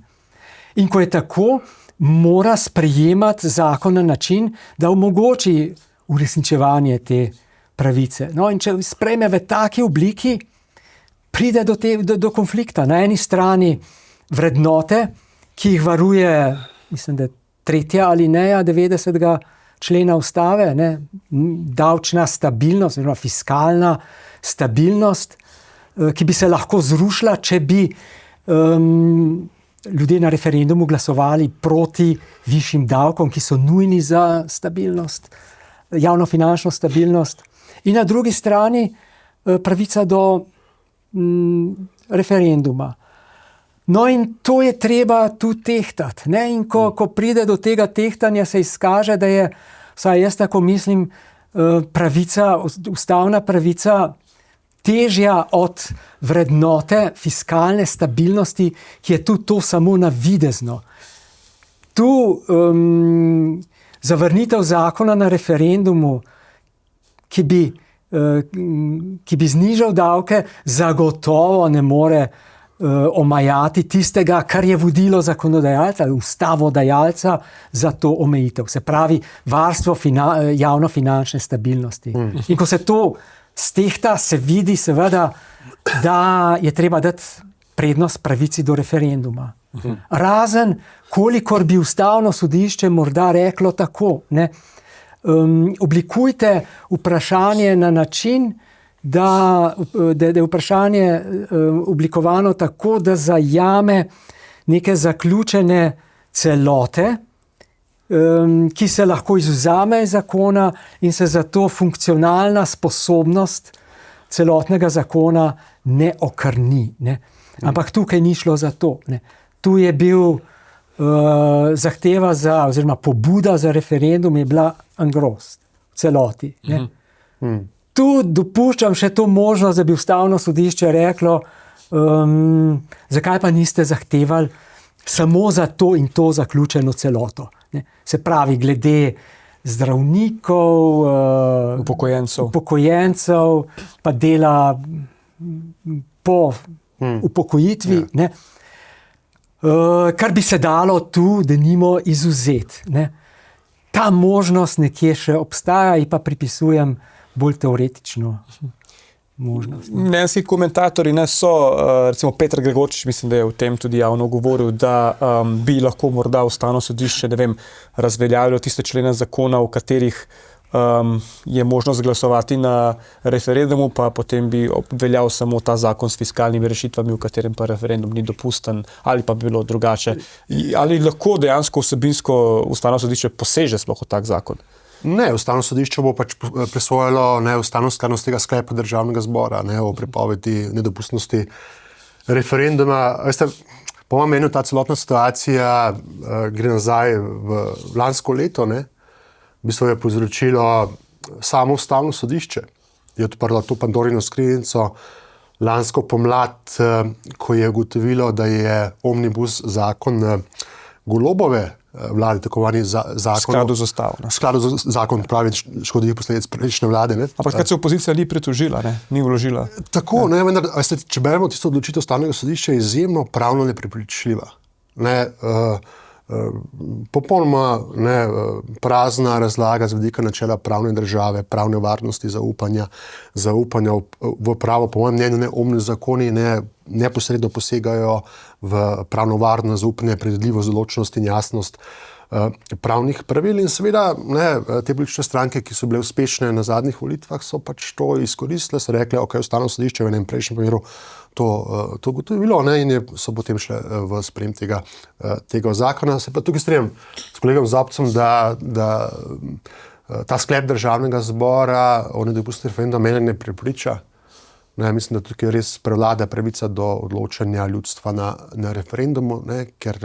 In ko je tako, mora sprejemati zakon na način, da omogoči uresničevanje te pravice. No, in če sprejme v taki obliki, pride do konflikta. Na eni strani vrednote, ki jih varuje, mislim, da je 3. alineja 90. člena ustave, ne, davčna stabilnost, oziroma fiskalna stabilnost, ki bi se lahko zrušila, če bi ljudje na referendumu glasovali proti višjim davkom, ki so nujni za stabilnost, javnofinančno stabilnost. In na drugi strani pravica do referenduma. No, in to je treba tudi tehtati. Ne? In ko pride do tega tehtanja, se izkaže, da je, vsaj jaz tako mislim, ustavna pravica težja od vrednote fiskalne stabilnosti, ki je tudi to samo navidezno. Tu zavrnitev zakona na referendumu, ki bi znižal davke, zagotovo ne more omajati tistega, kar je vodilo zakonodajalca, ustavodajalca za to omejitev. Se pravi, varstvo javnofinančne stabilnosti. In ko se to stehta, se vidi seveda, da je treba dati prednost pravici do referenduma. Razen, kolikor bi ustavno sodišče morda reklo tako, ne, oblikujte vprašanje na način, da je vprašanje oblikovano tako, da zajame neke zaključene celote, ki se lahko izvzame iz zakona in se zato funkcionalna sposobnost celotnega zakona ne okrni. Ne. Ampak tukaj ni šlo za to. Ne. Tu je bil zahteva oziroma pobuda za referendum je bila engrost v celoti. Ne. Tu dopuščam še to možnost, da bi ustavno sodišče reklo, zakaj pa niste zahtevali samo za to in to zaključeno celoto. Ne. Se pravi, glede zdravnikov, upokojencev, pa dela po upokojitvi, ne. Kar bi se dalo tu, denimo, izvzeti. Ne. Ta možnost nekje še obstaja in pa pripisujem bolj teoretično možnost. Mnenjski komentatorji so, recimo Peter Gregorčič, mislim, da je o tem tudi javno govoril, da bi lahko morda ustavno sodišče, ne vem, razveljavilo tiste člene zakona, v katerih je možnost glasovati na referendumu, pa potem bi obveljal samo ta zakon s fiskalnimi rešitvami, v katerem pa referendum ni dopusten, ali pa bi bilo drugače. Ali lahko dejansko vsebinsko ustavno sodišče poseže sploh v tak zakon? Ne, ustavno sodišče bo pač presojalo ustavno skladnost tega sklepa Državnega zbora, ne, o prepovedi nedopustnosti referenduma. Veste, po mojem mnenju ta celotna situacija gre nazaj v lansko leto, ne. V bistvu je povzročilo samo ustavno sodišče. Je odprlo to Pandorino skrinjico lansko pomlad, ko je ugotovilo, da je omnibus zakon Golobove vlade, tako vani zakon. Skladu z ustavo. Skladu z zakon pravi škodljivih posledic prejšnje vlade. Ne? Ampak takrat se opozicija ni pritožila, ne? Ni vložila. Tako, ne, vendar, če beremo tisto odločitev ustavnega sodišča, je izjemno pravno neprepričljiva. Ne, popolnoma prazna razlaga z vidika načela pravne države, pravne varnosti, zaupanja v pravo. Po mojem mnenju neumni zakoni neposredno posegajo v pravno varnost, zaupanje, predvidljivost, določnost in jasnost pravnih pravil. In seveda te politične stranke, ki so bile uspešne na zadnjih volitvah, so pač to izkoristile, so rekli, ok, ustavno sodišče v enem prejšnjem primeru to gotovilo, in so potem šle v sprejem tega zakona. Se pa tukaj strinjam s kolegom Zobcem, da ta sklep Državnega zbora o nedopustnosti referenduma mene ne prepriča. Mislim, da tukaj res prevlada pravica do odločanja ljudstva na referendumu, ker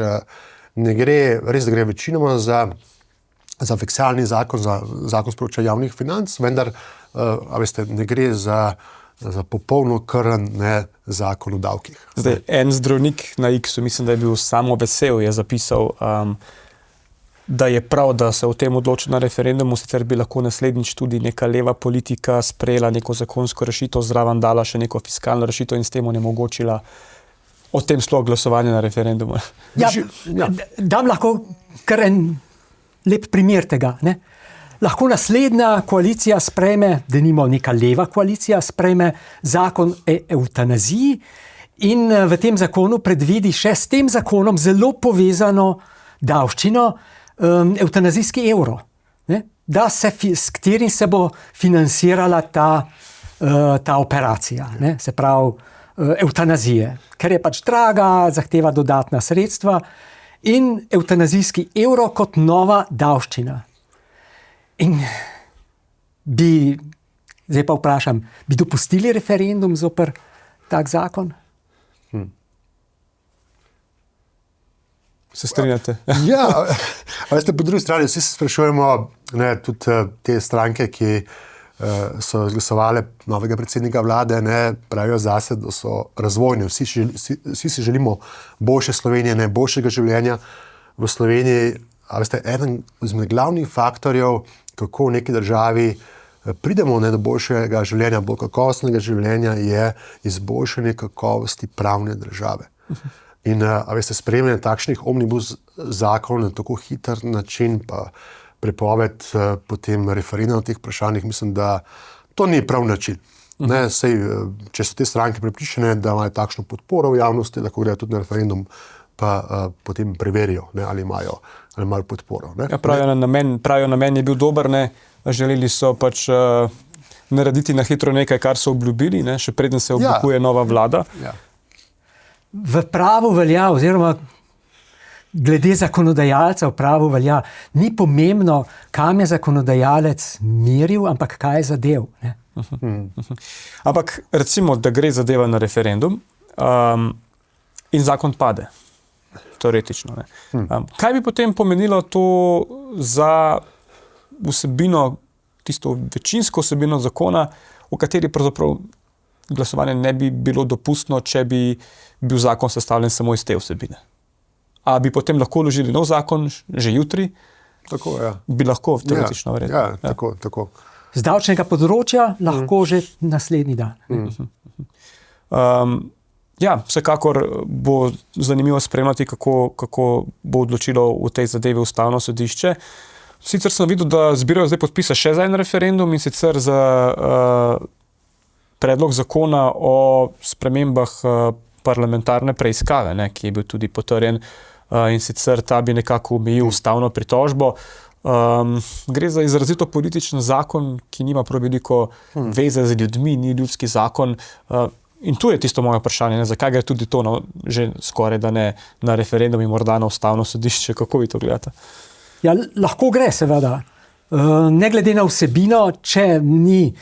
ne gre, res da gre večinoma za fiskalni zakon, za zakon s področja javnih financ, vendar ne gre za popolno krn zakon o davkih. Zdaj, en zdravnik na X-u, mislim, da je bil samo vesel, je zapisal, da je prav, da se o tem odloči na referendumu, sicer bi lahko naslednjič tudi neka leva politika sprejela neko zakonsko rešitev, zraven dala še neko fiskalno rešitev in s tem onemogočila o tem sploh glasovanje na referendumu? Ja, dam lahko kar en lep primer tega. Ne? Lahko naslednja koalicija sprejme, denimo neka leva koalicija, sprejme zakon o evtanaziji in v tem zakonu predvidi še s tem zakonom zelo povezano davščino, evtanazijski evro, ne? S katerim se bo financirala ta operacija, ne? Se pravi evtanazije, ker je pač draga, zahteva dodatna sredstva in evtanazijski evro kot nova davščina. In zdaj pa vprašam, bi dopustili referendum zoper tak zakon? Se strinjate? Ja, veste, po drugi strani vsi se sprašujemo, ne, tudi te stranke, ki so izglasovale novega predsednika vlade, ne, pravijo zase, da so razvojni. Vsi si želimo boljše Slovenije, ne, boljšega življenja v Sloveniji. A veste, eden izmed glavnih faktorjev, kako v neki državi pridemo do boljšega življenja, bolj kakovostnega življenja, je izboljšanje kakovosti pravne države. In veste, sprejemanje takšnih omnibus zakonov na tako hiter način, pa prepoved potem referenduma o teh vprašanjih, mislim, da to ni prav način. Ne, sej, če so te stranke prepričane, da imajo takšno podporo v javnosti, lahko grejo tudi na referendum, pa potem preverijo, ne, ali imajo podporo. Ne. Ja, pravijo namen je bil dober, ne. Želeli so pač narediti na hitro nekaj, kar so obljubili, ne, še preden se oblikuje nova vlada. Ja. V pravu velja, oziroma glede zakonodajalca v pravu velja, ni pomembno, kam je zakonodajalec meril, ampak kaj je zadev. Ne? Ampak recimo, da gre zadeva na referendum in zakon pade, teoretično. Ne? Kaj bi potem pomenilo to za vsebino, tisto večinsko vsebino zakona, v kateri pravzaprav glasovanje ne bi bilo dopustno, če bi bil zakon sestavljen samo iz te vsebine. A bi potem lahko vložili nov zakon že jutri? Tako, ja. Bi lahko teoretično verjetno. Ja, tako. Z davčnega področja lahko že naslednji dan. Ja, vsekakor bo zanimivo spremljati, kako bo odločilo v tej zadevi Ustavno sodišče. Sicer sem videl, da zbirajo zdaj podpise še za en referendum in sicer za predlog zakona o spremembah parlamentarne preiskave, ne, ki je bil tudi potrjen in sicer ta bi nekako omejil ustavno pritožbo. Gre za izrazito političen zakon, ki nima prav veliko veze z ljudmi, ni ljudski zakon. In tu je tisto moje vprašanje, ne, zakaj gre tudi to že skoraj da ne na referendum in morda na Ustavno sodišče. Kako vi to gledate? Ja, lahko gre seveda. Ne glede na vsebino, če ni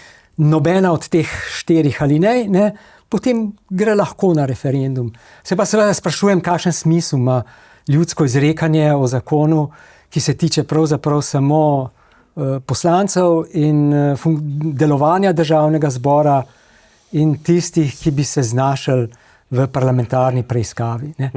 nobena od teh 4 alinej, ne, potem gre lahko na referendum. Se pa seveda sprašujem, kakšen smisel ima ljudsko izrekanje o zakonu, ki se tiče pravzaprav samo poslancev in delovanja državnega zbora in tistih, ki bi se znašli v parlamentarni preiskavi. Ne.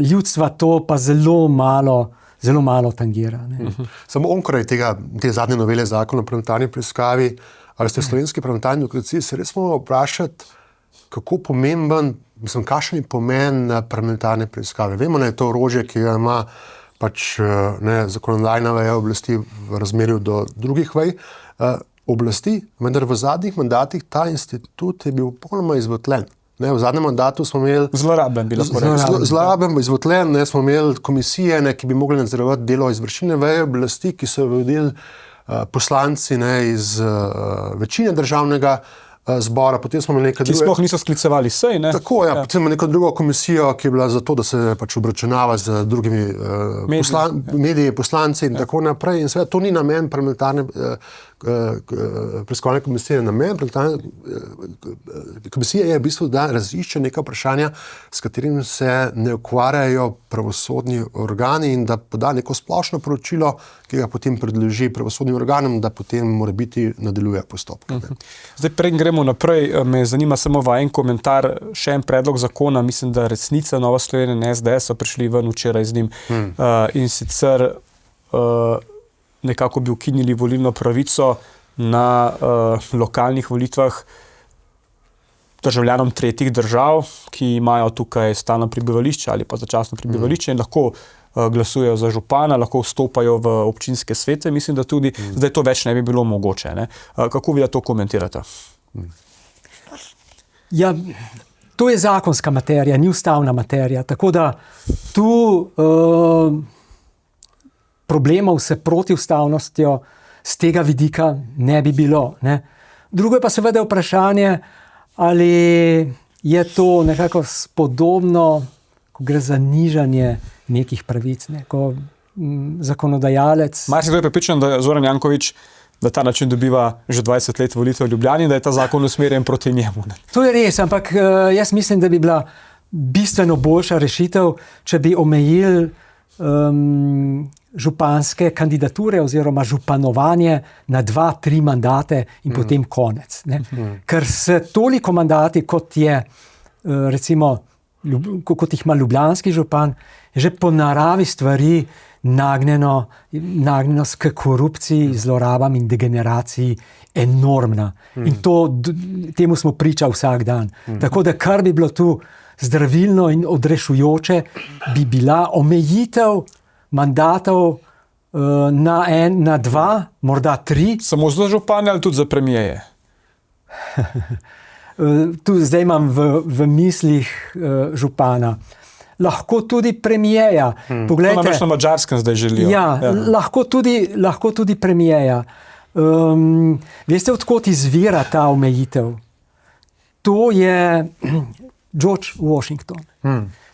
Ljudstva to pa zelo malo tangira. Ne. Samo onkraj te zadnje novele zakona o parlamentarni preiskavi, ali ste v slovenski parlamentarni demokraciji, se res moramo vprašati, kako pomemben, kakšen je pomen parlamentarne preiskave. Vemo, da je to orožje, ki ga ima pač zakonodajna veja oblasti v razmerju do drugih vej oblasti, vendar v zadnjih mandatih ta institut je bil popolnoma izvotljen. V zadnjem mandatu smo imeli zlorabljen, bi lahko rekel. Zlorabljen, izvotljen, smo imeli komisije, ki bi mogli nadzorovati delo izvršilne veje oblasti, ki so vodili poslanci iz večine državnega zbora, potem smo imeli nekaj druge... Ki sploh niso sklicevali sej, ne? Tako, ja. Potem smo neko drugo komisijo, ki je bila za to, da se pač obračunava z drugimi mediji, poslanci in tako naprej. In seveda to ni namen parlamentarne preiskovalne komisije. Namen parlamentarne komisije je v bistvu, da razišče neka vprašanja, s katerim se ne ukvarjajo pravosodni organi in da poda neko splošno poročilo, ki ga potem predloži pravosodnim organom, da potem morebiti nadaljuje postopke. Zdaj, preden gremo naprej, me zanima samo vajen komentar, še en predlog zakona, mislim, da Resnica, Nova Slovenija in SDS so prišli ven včeraj z njim in sicer nekako bi ukinili volilno pravico na lokalnih volitvah. državljanom tretjih držav, ki imajo tukaj stalno prebivališče ali pa začasno prebivališče in lahko glasujejo za župana, lahko vstopajo v občinske svete, mislim, da tudi zdaj to več ne bi bilo mogoče. Ne? Kako vi to komentirate? Ja, to je zakonska materija, ni ustavna materija, tako da tu problemov s protiustavnostjo z tega vidika ne bi bilo. Ne? Drugo je pa seveda vprašanje, ali je to nekako spodobno, ko gre za nižanje nekih pravic, ne? Ko zakonodajalec... Marsikdo je prepričan, da Zoran Janković na ta način dobiva že 20 let volitev v Ljubljani, da je ta zakon usmerjen proti njemu. Ne? To je res, ampak jaz mislim, da bi bila bistveno boljša rešitev, če bi omejili županske kandidature oziroma županovanje na 2-3 mandate in potem konec. Ne? Ker se toliko mandati, kot je recimo, kot jih ima ljubljanski župan, je že po naravi stvari nagnjenost k korupciji, zlorabam in degeneraciji enormna. In temu smo priča vsak dan. Tako da kar bi bilo tu zdravilno in odrešujoče, bi bila omejitev mandatov na 2, morda 3. Samo za župane ali tudi za premijeje? Tu zdaj imam v mislih župana. Lahko tudi premijeja. Poglejte, to namreč na Madžarskem zdaj želijo. Ja. Lahko tudi premijeja. Veste, odkot izvira ta omejitev? To je George Washington.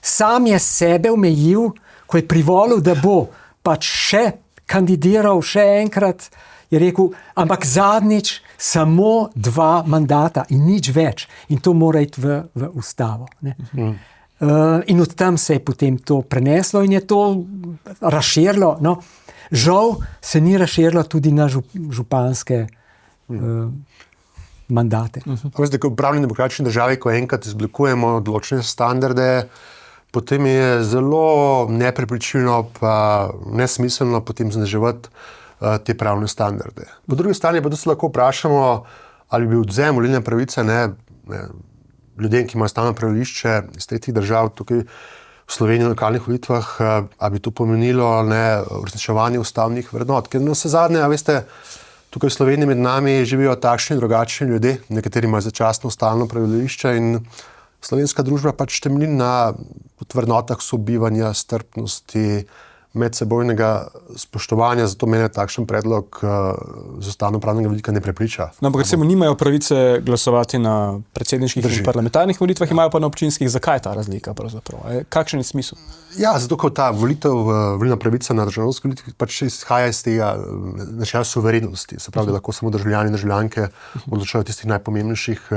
Sam je sebe omejil, ko je privolil, da bo pač še kandidiral še enkrat, je rekel, ampak zadnjič samo 2 mandata in nič več. In to mora iti v ustavo. Ne? In od tam se je potem to preneslo in je to razširilo. No? Žal se ni razširilo tudi na županske mandate. Veste, ko v pravni demokratični državi, ko enkrat izoblikujemo določene standarde, potem je zelo neprepričljivo pa nesmiselno potem zniževati te pravne standarde. Po drugi strani pa tudi lahko vprašamo, ali bi odvzem volilne pravice ljudem, ki imajo stalno prebivališče iz tretjih držav tukaj v Sloveniji na lokalnih volitvah, ali bi to pomenilo uresničevanje ustavnih vrednot. Ker na vse zadnje, veste, tukaj v Sloveniji med nami živijo takšni in drugačni ljudje, nekateri imajo začasno stalno prebivališče in slovenska družba pač temelji na vrednotah sobivanja, strpnosti, medsebojnega spoštovanja, zato mene takšen predlog z ustavnopravnega vidika ne prepriča. No, ampak recimo nimajo pravice glasovati na predsedniških in parlamentarnih volitvah, imajo pa na občinskih. Zakaj je ta razlika pravzaprav? Kakšen je smisel? Ja, zato ker ta volilna pravica na državnostnih volitvah pač izhaja iz tega načela suverenosti. Se pravi, da lahko samo državljani in državljanke odločajo o tistih najpomembnejših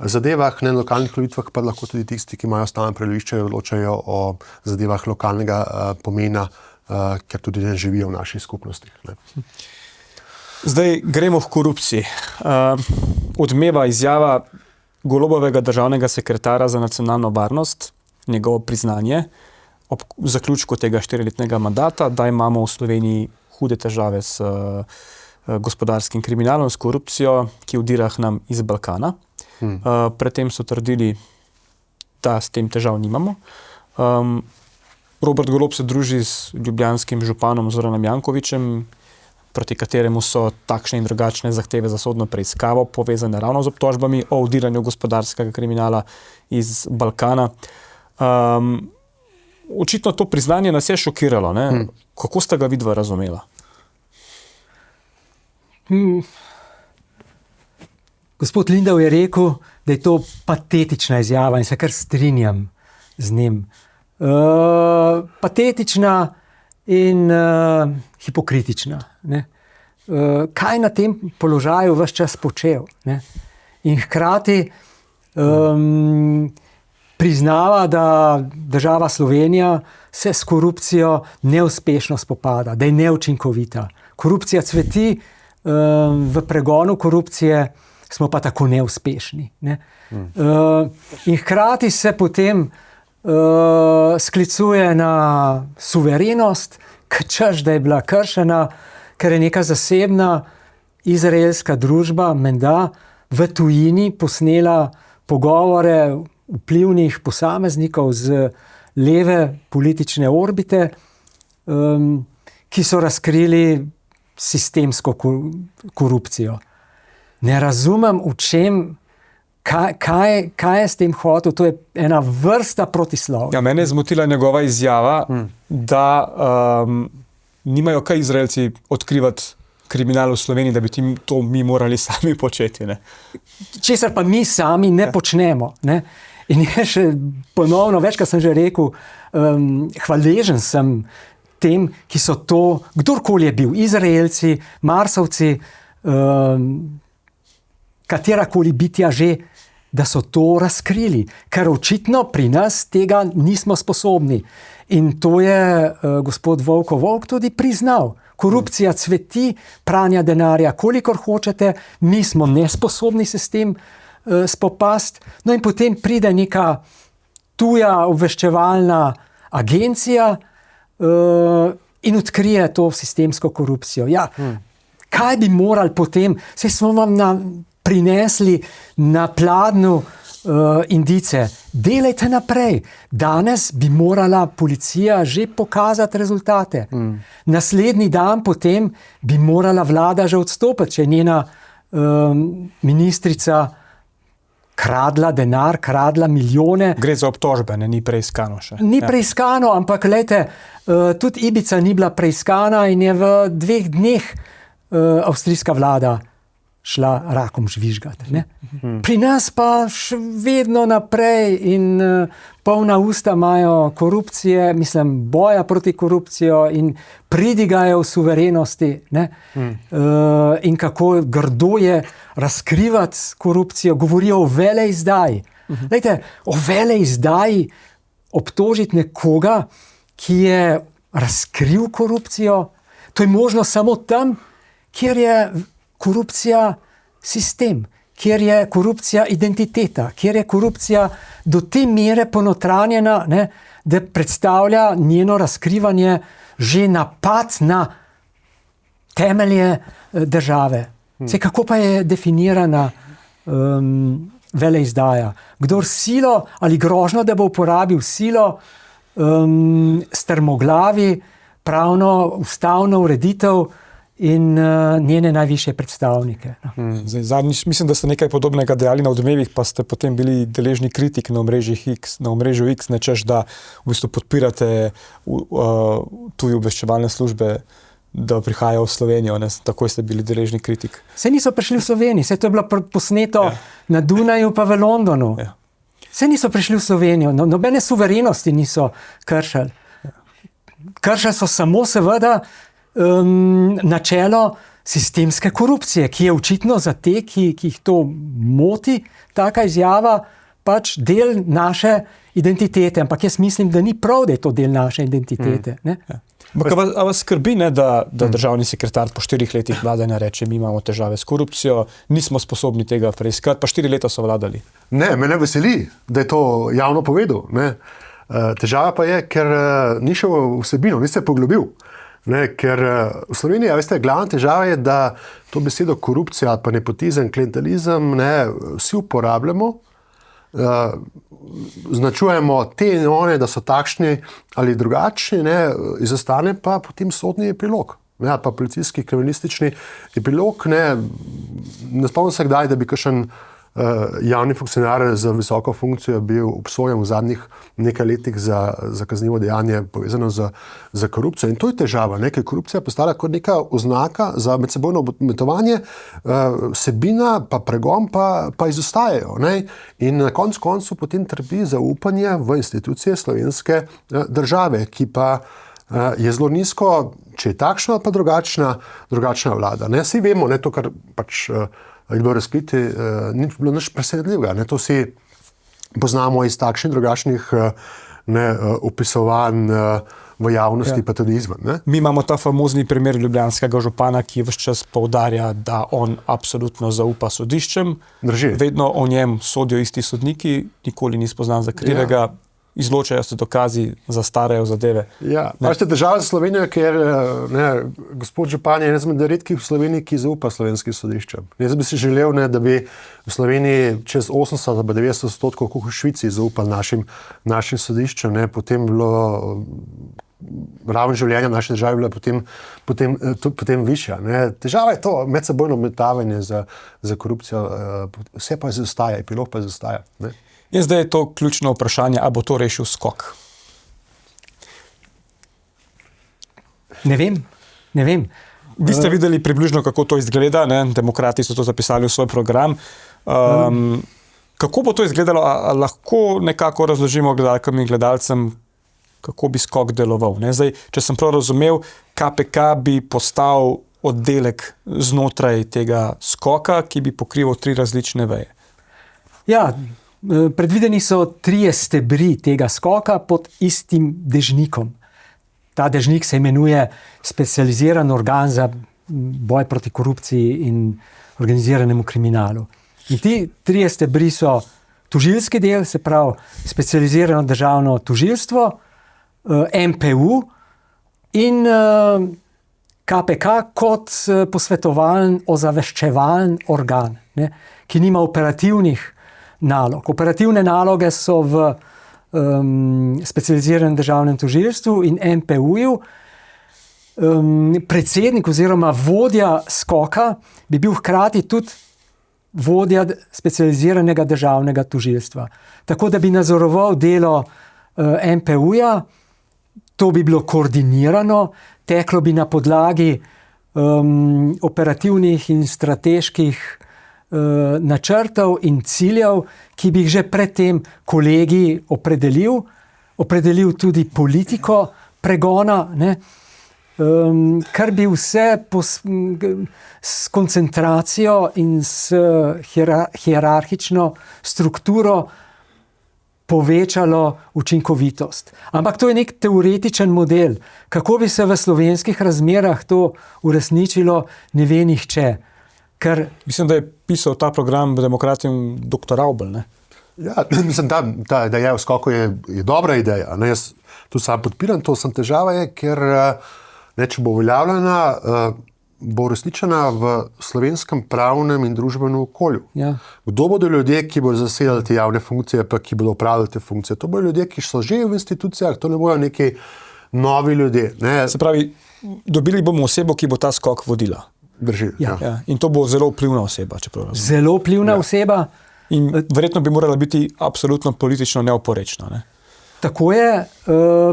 zadevah, na lokalnih volitvah pa lahko tudi tisti, ki imajo stalno prebivališče, odločajo o zadevah lokalnega pomena, ker tudi ne živijo v naših skupnostih. Ne. Zdaj gremo v korupciji. Odmeva izjava Golobovega državnega sekretarja za nacionalno varnost, njegovo priznanje ob zaključku tega 4-letnega mandata, da imamo v Sloveniji hude težave s gospodarskim kriminalom, s korupcijo, ki vdira k nam iz Balkana. Predtem so trdili, da s tem težav nimamo. Robert Golob se druži z ljubljanskim županom Zoranom Jankovićem, proti kateremu so takšne in drugačne zahteve za sodno preiskavo povezane ravno z obtožbami o vdiranju gospodarskega kriminala iz Balkana. Očitno to priznanje nas je šokiralo. Ne? Kako ste ga vidva razumela? Gospod Lindav je rekel, da je to patetična izjava in se kar strinjam z njim. Patetična in hipokritična. Ne? Kaj na tem položaju ves čas počel? Ne? In hkrati priznava, da država Slovenija se s korupcijo neuspešno spopada, da je neučinkovita. Korupcija cveti, v pregonu korupcije smo pa tako neuspešni. Ne? In hkrati se potem sklicuje na suverenost, češ, da je bila kršena, ker je neka zasebna izraelska družba, menda, v tujini posnela pogovore vplivnih posameznikov z leve politične orbite, ki so razkrili sistemsko korupcijo. Ne razumem, v čem, kaj je s tem hotel, to je ena vrsta protislovja. Ja, mene je zmotila njegova izjava, da nimajo kaj Izraelci odkrivati kriminal v Sloveniji, da bi to mi morali sami početi. Ne? Česar pa mi sami ne počnemo. Ne? In je še ponovno, večkrat sem že rekel, hvaležen sem tem, ki so to, kdorkoli je bil, Izraelci, Marsovci, katerakoli bitja že, da so to razkrili. Ker očitno pri nas tega nismo sposobni. In to je gospod Volk tudi priznal. Korupcija cveti, pranja denarja, kolikor hočete, mi smo nesposobni se s tem spopasti. No in potem pride neka tuja obveščevalna agencija in odkrije to sistemsko korupcijo. Ja, kaj bi morali potem? Saj smo vam prinesli na pladnju indice. Delajte naprej. Danes bi morala policija že pokazati rezultate. Naslednji dan potem bi morala vlada že odstopiti, če je njena ministrica kradla denar, kradla milijone. Gre za obtožbe, ni preiskano še. Ni preiskano, ampak glejte, tudi Ibiza ni bila preiskana in je v 2 dneh avstrijska vlada šla rakom žvižgati. Ne? Pri nas pa še vedno naprej in polna usta imajo korupcije, boja proti korupcijo in pridigajo v suverenosti. Ne? In kako grdo je razkrivati korupcijo, govorijo o veleizdaji. Lejte, o veleizdaji obtožiti nekoga, ki je razkril korupcijo, to je možno samo tam, kjer je korupcija sistem, kjer je korupcija identiteta, kjer je korupcija do te mere ponotranjena, ne, da predstavlja njeno razkrivanje že napad na temelje države. Kako pa je definirana veleizdaja? Kdor silo ali grožnjo, da bo uporabil silo, strmoglavi pravno ustavno ureditev in njene najvišje predstavnike. Zadnjič, mislim, da ste nekaj podobnega dejali na Odmevih, pa ste potem bili deležni kritik na omrežju X, nečeš, da v bistvu podpirate tuje obveščevalne službe, da prihajajo v Slovenijo. Ne? Takoj ste bili deležni kritik. Saj niso prišli v Sloveniji, saj to je bilo posneto na Dunaju pa v Londonu. Ja. Saj niso prišli v Slovenijo, nobene suverenosti niso kršili. Kršili so samo seveda načelo sistemske korupcije, ki je očitno za te, ki jih to moti, taka izjava, pač del naše identitete. Ampak jaz mislim, da ni prav, da je to del naše identitete. Ne? Ja. A vas skrbi, ne, da državni sekretar po 4 letih vladanja reče, mi imamo težave s korupcijo, nismo sposobni tega preiskati, pa 4 leta so vladali? Ne, mene veseli, da je to javno povedal. Ne. Težava pa je, ker ni šel v vsebino, ni se poglobil. Ne, ker v Sloveniji, veste, glavna težava je, da to besedo korupcija, pa nepotizem, klientelizem, ne, vsi uporabljamo, značujemo te in one, da so takšni ali drugačni, ne, izostane pa potem sodni epilog, ne, pa policijski kriminalistični epilog. Ne spomnim se kdaj, da bi kakšen javni funkcionar za visoko funkcijo bil obsojen v zadnjih nekaj letih za kaznivo dejanje povezano z korupcijo. In to je težava, ker korupcija postala kot neka oznaka za medsebojno obmetovanje, vsebina pa pregon pa izostajajo. Ne? In na koncu potem trpi zaupanje v institucije slovenske države, ki pa je zelo nizko, če je takšna pa drugačna vlada. Ne? Vsi vemo, ne, to, kar pač je bilo razkriti, ni bilo nič presenetljivega. To si poznamo iz takšnih drugačnih opisovanj v javnosti, pa tudi izven. Ne? Mi imamo ta famozni primer ljubljanskega župana, ki ves čas poudarja, da on absolutno zaupa sodiščem. Drži. Vedno o njem sodijo isti sodniki, nikoli ni spoznan za krivega. izločajo se dokazi, zastarajo zadeve. Ja, veste, država za Slovenijo, ker gospod župan je eden izmed redkih v Sloveniji, ki zaupa slovenskim sodiščem. Jaz bi si želel, da bi v Sloveniji čez 80 ali 90%, kot v Švici, zaupali našim sodiščem, potem bilo raven življenja naše države bila potem višja. Težava je to medsebojno metavanje za korupcijo, vse pa zastaja, epilog pa zastaja. In zdaj je to ključno vprašanje, ali bo to rešil skok? Ne vem. Vi ste videli približno, kako to izgleda, ne? Demokrati so to zapisali v svoj program. Kako bo to izgledalo, a lahko nekako razložimo gledalkam in gledalcem, kako bi skok deloval? Ne? Zdaj, če sem prav razumel, KPK bi postal oddelek znotraj tega skoka, ki bi pokrival 3 različne veje. Ja, predvideni so 3 stebri tega skoka pod istim dežnikom. Ta dežnik se imenuje specializiran organ za boj proti korupciji in organiziranemu kriminalu. In ti 3 stebri so tožilski del, se pravi specializirano državno tožilstvo, MPU in KPK kot posvetovalen, ozaveščevalen organ, ki nima operativnih nalog. Operativne naloge so v specializiranem državnem tožilstvu in MPU-ju. Predsednik oziroma vodja skoka bi bil hkrati tudi vodja specializiranega državnega tožilstva. Tako da bi nadzoroval delo MPU-ja, to bi bilo koordinirano, teklo bi na podlagi operativnih in strateških načrtov in ciljev, ki bi jih že predtem kolegi opredelil tudi politiko pregona, kar bi vse s koncentracijo in s hierarhično strukturo povečalo učinkovitost. Ampak to je nek teoretičen model. Kako bi se v slovenskih razmerah to uresničilo, ne ve nihče. Mislim, da je pisal ta program Demokratijum dr. Avbelj, ne? Ja, mislim, da je v skoku je dobra ideja. Jaz tu sam podpiram, to sem težava je, ker če bo uveljavljena, bo uresničena v slovenskem pravnem in družbenem okolju. Ja. Kdo bodo ljudje, ki bodo zasedali te javne funkcije, pa ki bodo upravljali te funkcije? To bodo ljudje, ki so že v institucijah, to ne bodo neki novi ljudje. Se pravi, dobili bomo osebo, ki bo ta skok vodila. Drži. Ja. Ja. In to bo zelo vplivna oseba, čeprav razumem. Zelo vplivna oseba. In verjetno bi morala biti absolutno politično neoporečna. Ne? Tako je.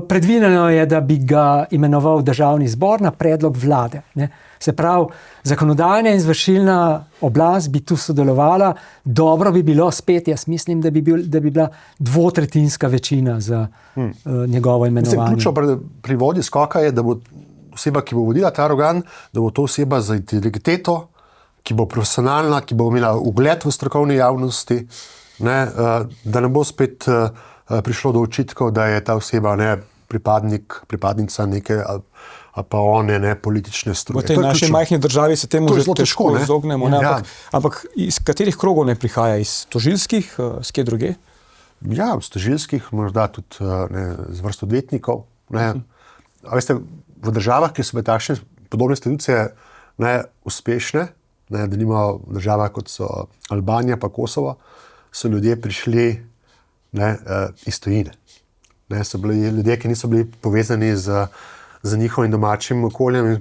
Predvideno je, da bi ga imenoval državni zbor na predlog vlade. Se pravi, zakonodajna in izvršilna oblast bi tu sodelovala. Dobro bi bilo spet, jaz mislim, da bi bila 2/3 večina za njegovo imenovanje. Ključno pri vodji skoka je, da bo oseba, ki bo vodila ta organ, da bo to oseba za integriteto, ki bo profesionalna, ki bo imela ugled v strokovni javnosti, da ne bo spet prišlo do očitkov, da je ta oseba pripadnica neke ali pa one politične struje. V tej naši majhni državi se temu že težko izognemo. Ja. Ampak iz katerih krogov ne prihaja? Iz tožilskih, s kje druge? Ja, iz tožilskih, morda tudi z vrsto odvetnikov. Veste, v državah, ki so bile takšne podobne institucije uspešne, da nimajo država kot so Albanija pa Kosovo, so ljudje prišli iz tujine. So bili ljudje, ki niso bili povezani z njihovim domačim okoljem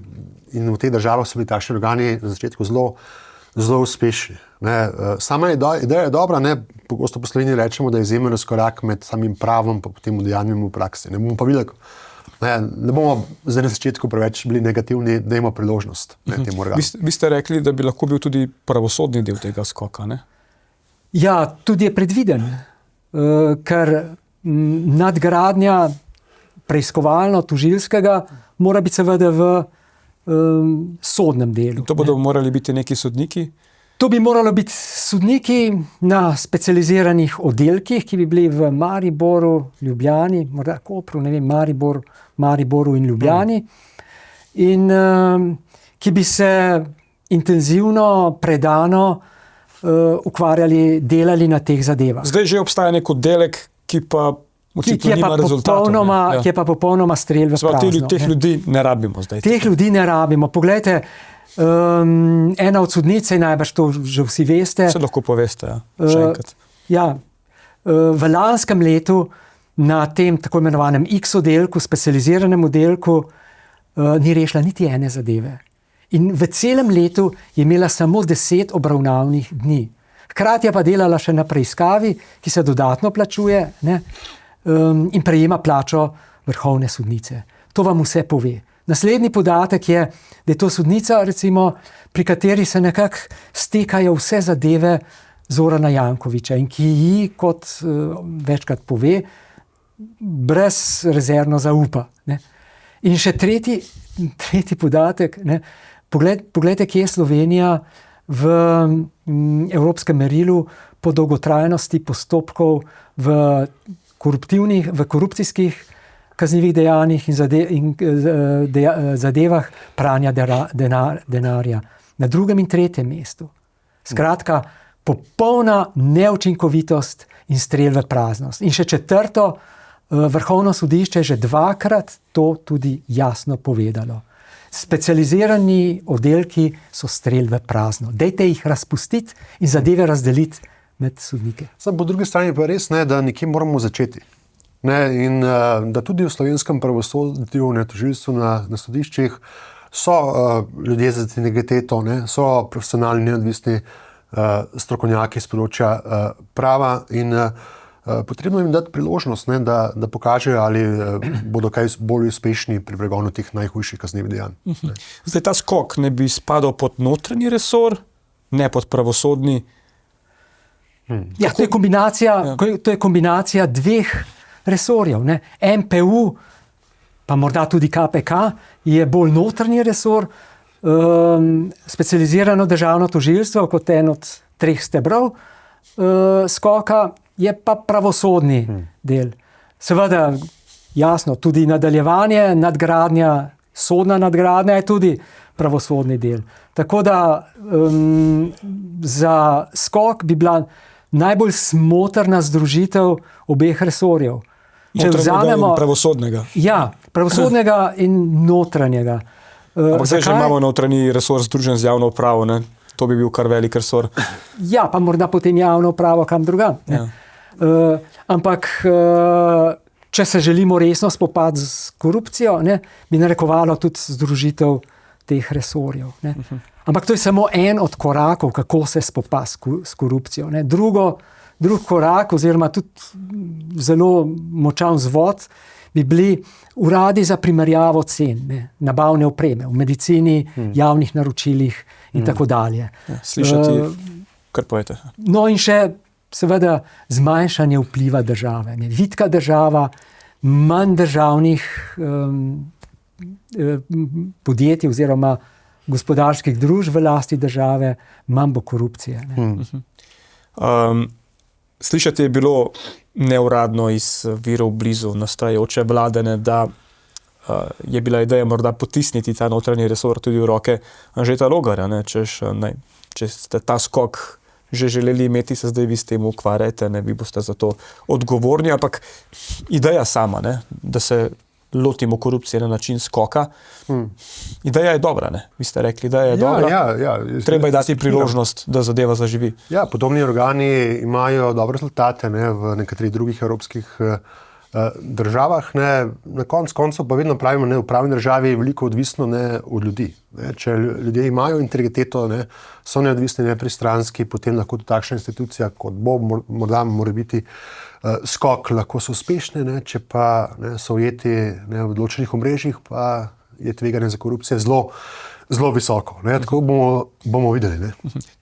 in v teh državah so bili takšni organi na začetku zelo uspešni. Sama ideja je dobra, pogosto po Sloveniji rečemo, da je izjemen razkorak med samim pravom pa potem udejanjem v praksi. Ne bomo pa videli, ne bomo zdaj na začetku preveč bili negativni, da imamo priložnost temu organu. Vi ste rekli, da bi lahko bil tudi pravosodni del tega skoka, ne? Ja, tudi je predviden, ker nadgradnja preiskovalno-tožilskega mora biti seveda v sodnem delu. To bodo morali biti neki sodniki? To bi moralo biti sodniki na specializiranih oddelkih, ki bi bili v Mariboru, Ljubljani, morda Kopru, ne vem, Mariboru in Ljubljani, in ki bi se intenzivno, predano ukvarjali, delali na teh zadevah. Zdaj že obstaja nek oddelek, ki pa Očitno nima rezultatov. Ki je pa popolnoma strel v prazno. Teh ljudi ne rabimo zdaj. Teh ljudi ne rabimo. Poglejte, ena od sodnic, najbrž to že vsi veste. Se lahko poveste, še enkrat. V lanskem letu na tem tako imenovanem X-oddelku, specializiranem oddelku, ni rešila niti ene zadeve. In v celem letu je imela samo 10 obravnavnih dni. Hkrati je pa delala še na preiskavi, ki se dodatno plačuje, ne? In prejema plačo vrhovne sodnice. To vam vse pove. Naslednji podatek je, da je to sodnica, recimo, pri kateri se nekako stekajo vse zadeve Zorana Jankovića in ki ji, kot večkrat pove, brezrezervno zaupa. Ne? In še tretji podatek, ne? Poglejte, kje je Slovenija v evropskem merilu po dolgotrajnosti postopkov v korupcijskih kaznivih dejanjih in zadevah pranja denarja. Na 2. in 3. mestu. Skratka, popolna neučinkovitost in strel v praznost. In še 4. Vrhovno sodišče je že 2-krat to tudi jasno povedalo. Specializirani oddelki so strel v prazno. Dajte jih razpustiti in zadeve razdeliti med sodnike. Po drugi strani pa res, da nekje moramo začeti. In da tudi v slovenskem pravosodju, tožilstvu na sodiščih so ljudje z integriteto, so profesionalni, neodvisni strokovnjaki z področja prava in potrebno jim dati priložnost, da pokažejo, ali bodo kaj bolj uspešni pri pregonu teh najhujših kaznivih dejanj. Zdaj ta skok ne bi spadal pod notranji resor, ne pod pravosodni. Ja, to je kombinacija 2 resorjev. Ne? MPU, pa morda tudi KPK, je bolj notranji resor, specializirano državno tožilstvo kot en od 3 stebrov skoka, je pa pravosodni del. Seveda, jasno, tudi nadaljevanje, nadgradnja, sodna nadgradnja je tudi pravosodni del. Tako da za skok bi bila najbolj smotrna združitev obeh resorjev. Notranjega in pravosodnega. Ja, pravosodnega in notranjega. Ampak zdaj že imamo notranji resor združen z javno upravo, ne? To bi bil kar velik resor. Ja, pa morda potem javno upravo kam drugam. Ja. Ampak, če se želimo resno spopasti z korupcijo, bi narekovalo tudi združitev teh resorjev. Ampak to je samo en od korakov, kako se spopasti s korupcijo. Drug korak, oziroma tudi zelo močan vzvod, bi bili uradi za primerjavo cen, nabavne opreme v medicini, javnih naročilih in tako dalje. Slišati, kar povete. No in še seveda zmanjšanje vpliva države. Vitka država, manj državnih podjetij oziroma gospodarskih družb v lasti države, manj bo korupcije. Slišati je bilo neuradno iz virov blizu nastajajoče vlade, da je bila ideja morda potisniti ta notranji resor tudi v roke Anžeta Logarja, če ste ta skok že želeli imeti, se zdaj vi s tem ukvarjate, vi boste za to odgovorni, ampak ideja sama, da se lotimo korupcije na način skoka, ideja je dobra, vi ste rekli, ideja je dobra. Ja, treba je dati priložnost, da zadeva zaživi. Ja, podobni organi imajo dobre rezultate v nekaterih drugih evropskih državah. Na koncu pa vedno pravimo, v pravni državi je veliko odvisno od ljudi. Če ljudje imajo integriteto, so neodvisni, nepristranski, potem lahko tudi takšna institucija, kot bo morda mora biti skok, lahko so uspešne, če pa so ujeti v odločenih omrežjih, pa je tveganje za korupcijo zelo visoko. Tako bomo videli.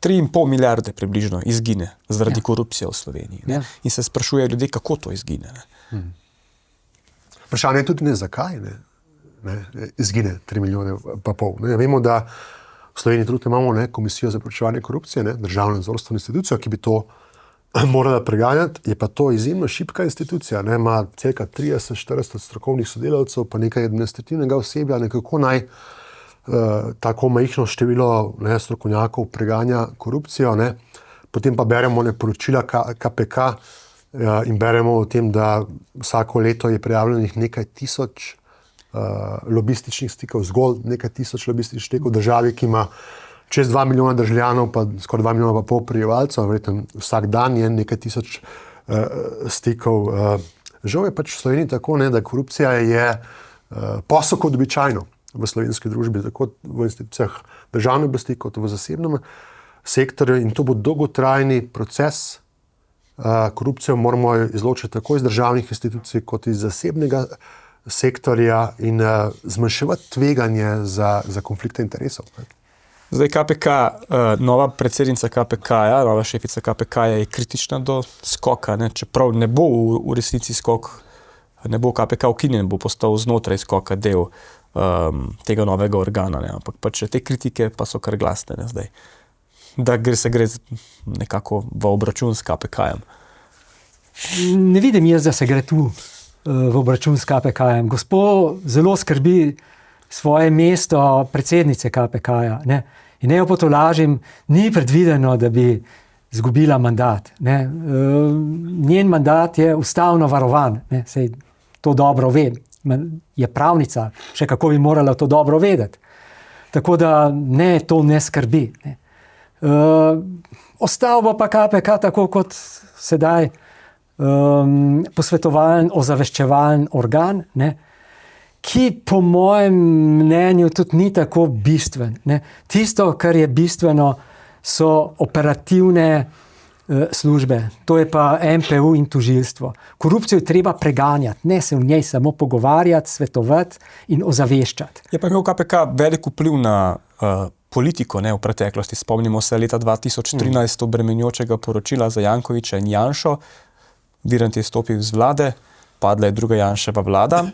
3,5 milijarde približno izgine zaradi korupcije v Sloveniji. In se sprašuje ljudi, kako to izgine. Vprašanje je tudi zakaj izgine 3,5 milijone. Vemo, da v Sloveniji tudi imamo komisijo za preprečevanje korupcije, državno nadzorstveno institucijo, ki bi to morala preganjati, je pa to izjemno šibka institucija. Ima cirka 30-40 strokovnih sodelavcev, pa nekaj administrativnega osebja, nekako naj tako majhno število strokovnjakov preganja korupcijo. Potem pa beremo poročila KPK, in beremo o tem, da vsako leto je prijavljenih nekaj tisoč lobističnih stikov, zgolj nekaj tisoč lobističnih stikov v državi, ki ima čez 2 milijona državljanov, pa skoraj 2 milijona pa pol prebivalcev, verjetno vsak dan je nekaj tisoč stikov. Žal je pač v Sloveniji tako, da korupcija je posel kot običajno v slovenski družbi, tako v institucijah državne oblasti kot v zasebnem sektorju, in to bo dolgotrajni proces. Korupcijo moramo izločiti tako iz državnih institucij kot iz zasebnega sektorja in zmanjševati tveganje za konflikte interesov. Zdaj KPK, nova predsednica KPK-ja, nova šefica KPK-ja je kritična do skoka, ne? Čeprav ne bo v resnici skok, ne bo KPK ukinjen, bo postal znotraj skoka del tega novega organa, ne? Ampak pač te kritike pa so kar glasne, ne, zdaj. Da se gre nekako v obračun s KPK-jem. Ne vidim jaz, da se gre tu v obračun s KPK-jem. Gospod zelo skrbi svoje mesto predsednice KPK-ja. Ne? In ne jo potolažim, ni predvideno, da bi izgubila mandat. Ne? Njen mandat je ustavno varovan. Ne? Sej to dobro ve. Je pravnica, še kako bi morala to dobro vedeti. Tako da ne, to ne skrbi. Ne? Ostal bo pa KPK tako kot sedaj posvetovalen, ozaveščevalen organ, ne, ki po mojem mnenju tudi ni tako bistven. Ne. Tisto, kar je bistveno, so operativne službe. To je pa MPU in tožilstvo. Korupcijo je treba preganjati, ne se v njej samo pogovarjati, svetovati in ozaveščati. Je pa imel KPK velik vpliv na politiko, ne, v preteklosti. Spomnimo se leta 2013 obremenjujočega poročila za Jankovića in Janšo. Virant je stopil z vlade, padla je druga Janševa vlada.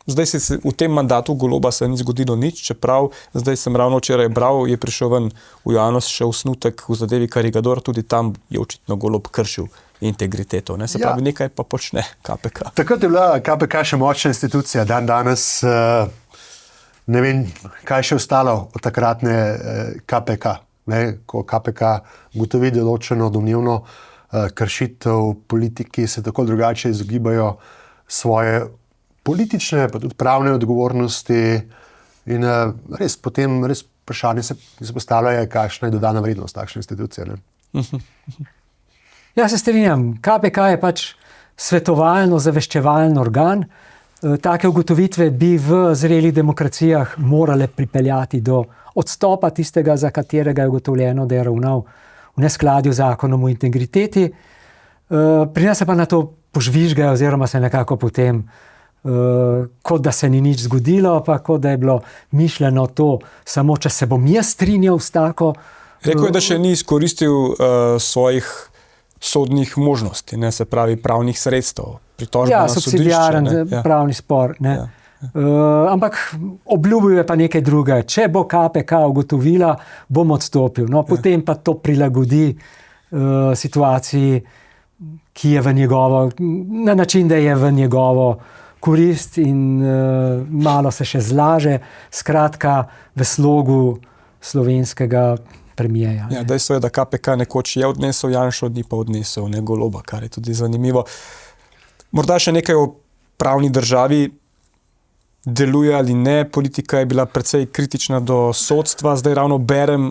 Zdaj se v tem mandatu Goloba se ni zgodilo nič, čeprav zdaj sem ravno včeraj bral, je prišel ven v javnost še osnutek v zadevi Karigador, tudi tam je očitno Golob kršil integriteto. Ne? Se pravi, nekaj pa počne KPK. Takrat je bila KPK še močna institucija, danes ne vem, kaj še ostalo od takratne KPK. Ne? Ko KPK gotovi določeno domnevno kršitev, politiki se tako drugače izogibajo svoje politične, pa tudi pravne odgovornosti in res potem vprašanje se postavlja, kakšna je dodana vrednost takšne institucije. Ne? Ja, se strinjam. KPK je pač svetovalen, ozaveščevalen organ. Take ugotovitve bi v zrelih demokracijah morale pripeljati do odstopa tistega, za katerega je ugotovljeno, da je ravnal v neskladju z zakonom o integriteti. Pri nas se pa na to požvižgajo oziroma se nekako potem kot da se ni nič zgodilo, pa kot da je bilo mišljeno to samo, če se bom jaz strinjal s tako. Rekel je, da še ni izkoristil svojih sodnih možnosti, ne, se pravi pravnih sredstev. Pritožba na sodišče. Subsidiaren pravni spor. Ne. Ja. Ampak obljubil je pa nekaj drugega. Če bo KPK ugotovila, bom odstopil. No, potem pa to prilagodi situaciji, ki je v njegovo, na način, da je v njegovo korist in malo se še zlaže. Skratka, v slogu slovenskega premijeja. Ja, dejstvo je, da KPK nekoč je odnesel Janšo, ni pa odnesel ne Goloba, kar je tudi zanimivo. Morda še nekaj o pravni državi. Deluje ali ne, politika je bila precej kritična do sodstva. Zdaj ravno berem,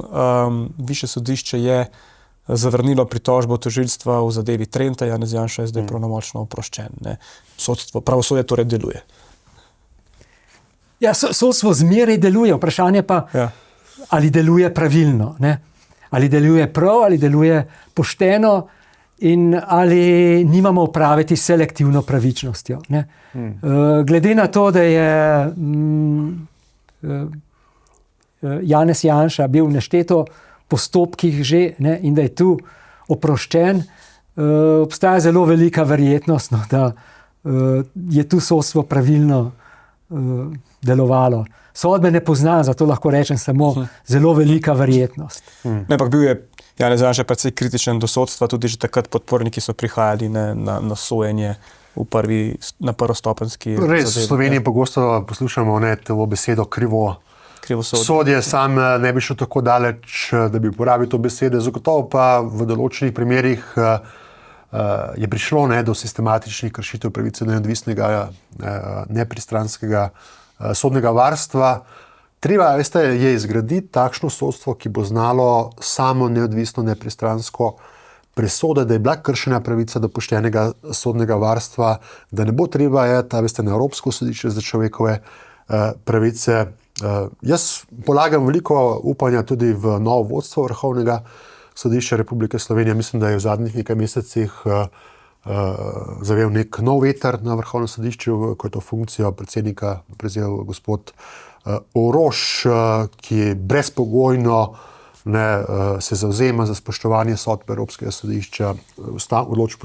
višje sodišče je zavrnilo pritožbo tožilstva v zadevi Trenta, Janez Janša je zdaj pravnomočno oproščen. Ne. Sodstvo, pravosodje torej deluje. Ja, sodstvo zmeraj deluje, vprašanje pa, ali deluje pravilno, ne? Ali deluje prav, ali deluje pošteno in ali nimamo opraviti selektivno pravičnostjo. Ne? Glede na to, da je Janez Janša bil v nešteto postopkih že, ne, in da je tu oproščen, obstaja zelo velika verjetnost, no, da je tu sodstvo pravilno delovalo. Sodbe ne poznam, zato lahko rečem samo zelo velika verjetnost. Ampak bil je Janez Janša precej kritičen do sodstva, tudi že takrat podporniki so prihajali na sojenje na prvostopenjski zadevi. Res, v Sloveniji pogosto poslušamo to besedo krivo sodje. Sam ne bi šel tako daleč, da bi uporabil to besedo. Zagotovo pa v določenih primerih je prišlo do sistematičnih kršitev pravice do neodvisnega, nepristranskega sodnega varstva. Treba je izgraditi takšno sodstvo, ki bo znalo samo neodvisno, nepristransko presoditi, da je bila kršena pravica do poštenega sodnega varstva, da ne bo treba iti na Evropsko sodišče za človekove pravice. Jaz polagam veliko upanja tudi v novo vodstvo Vrhovnega sodišča Republike Slovenije. Mislim, da je v zadnjih nekaj mesecih zavel nek nov veter na Vrhovnem sodišču, ko je to funkcijo predsednika prevzel gospod Oroš, ki brezpogojno se zavzema za spoštovanje sodb Evropskega sodišča, odločb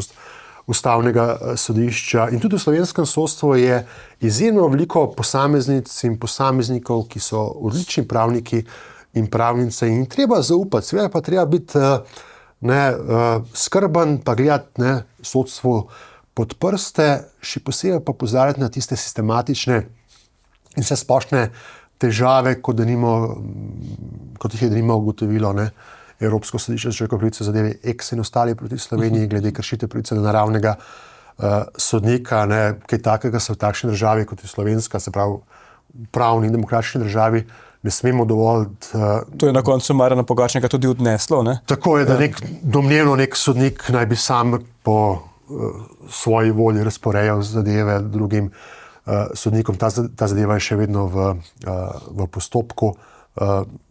Ustavnega sodišča. In tudi v slovenskem sodstvu je izjemno veliko posameznic in posameznikov, ki so odlični pravniki in pravnice, in treba zaupati. Seveda pa treba biti skrben, pa gledati sodstvu pod prste, še posebej pa pozarjati na tiste sistematične in vse splošne težave, kot jih je denimo ugotovilo Evropsko sodišče za človekove pravice zadeve X in ostali proti Sloveniji glede kršitev pravice do naravnega sodnika. Kaj takega se v takšni državi, kot je slovenska, se pravi pravni in demokratični državi, ne smemo dovoliti. To je na koncu Marjana Pogačnika tudi odneslo, ne? Tako je, da domnevno nek sodnik naj bi sam po svoji volji razporejal zadeve drugim sodnikom. Ta zadeva je še vedno v postopku.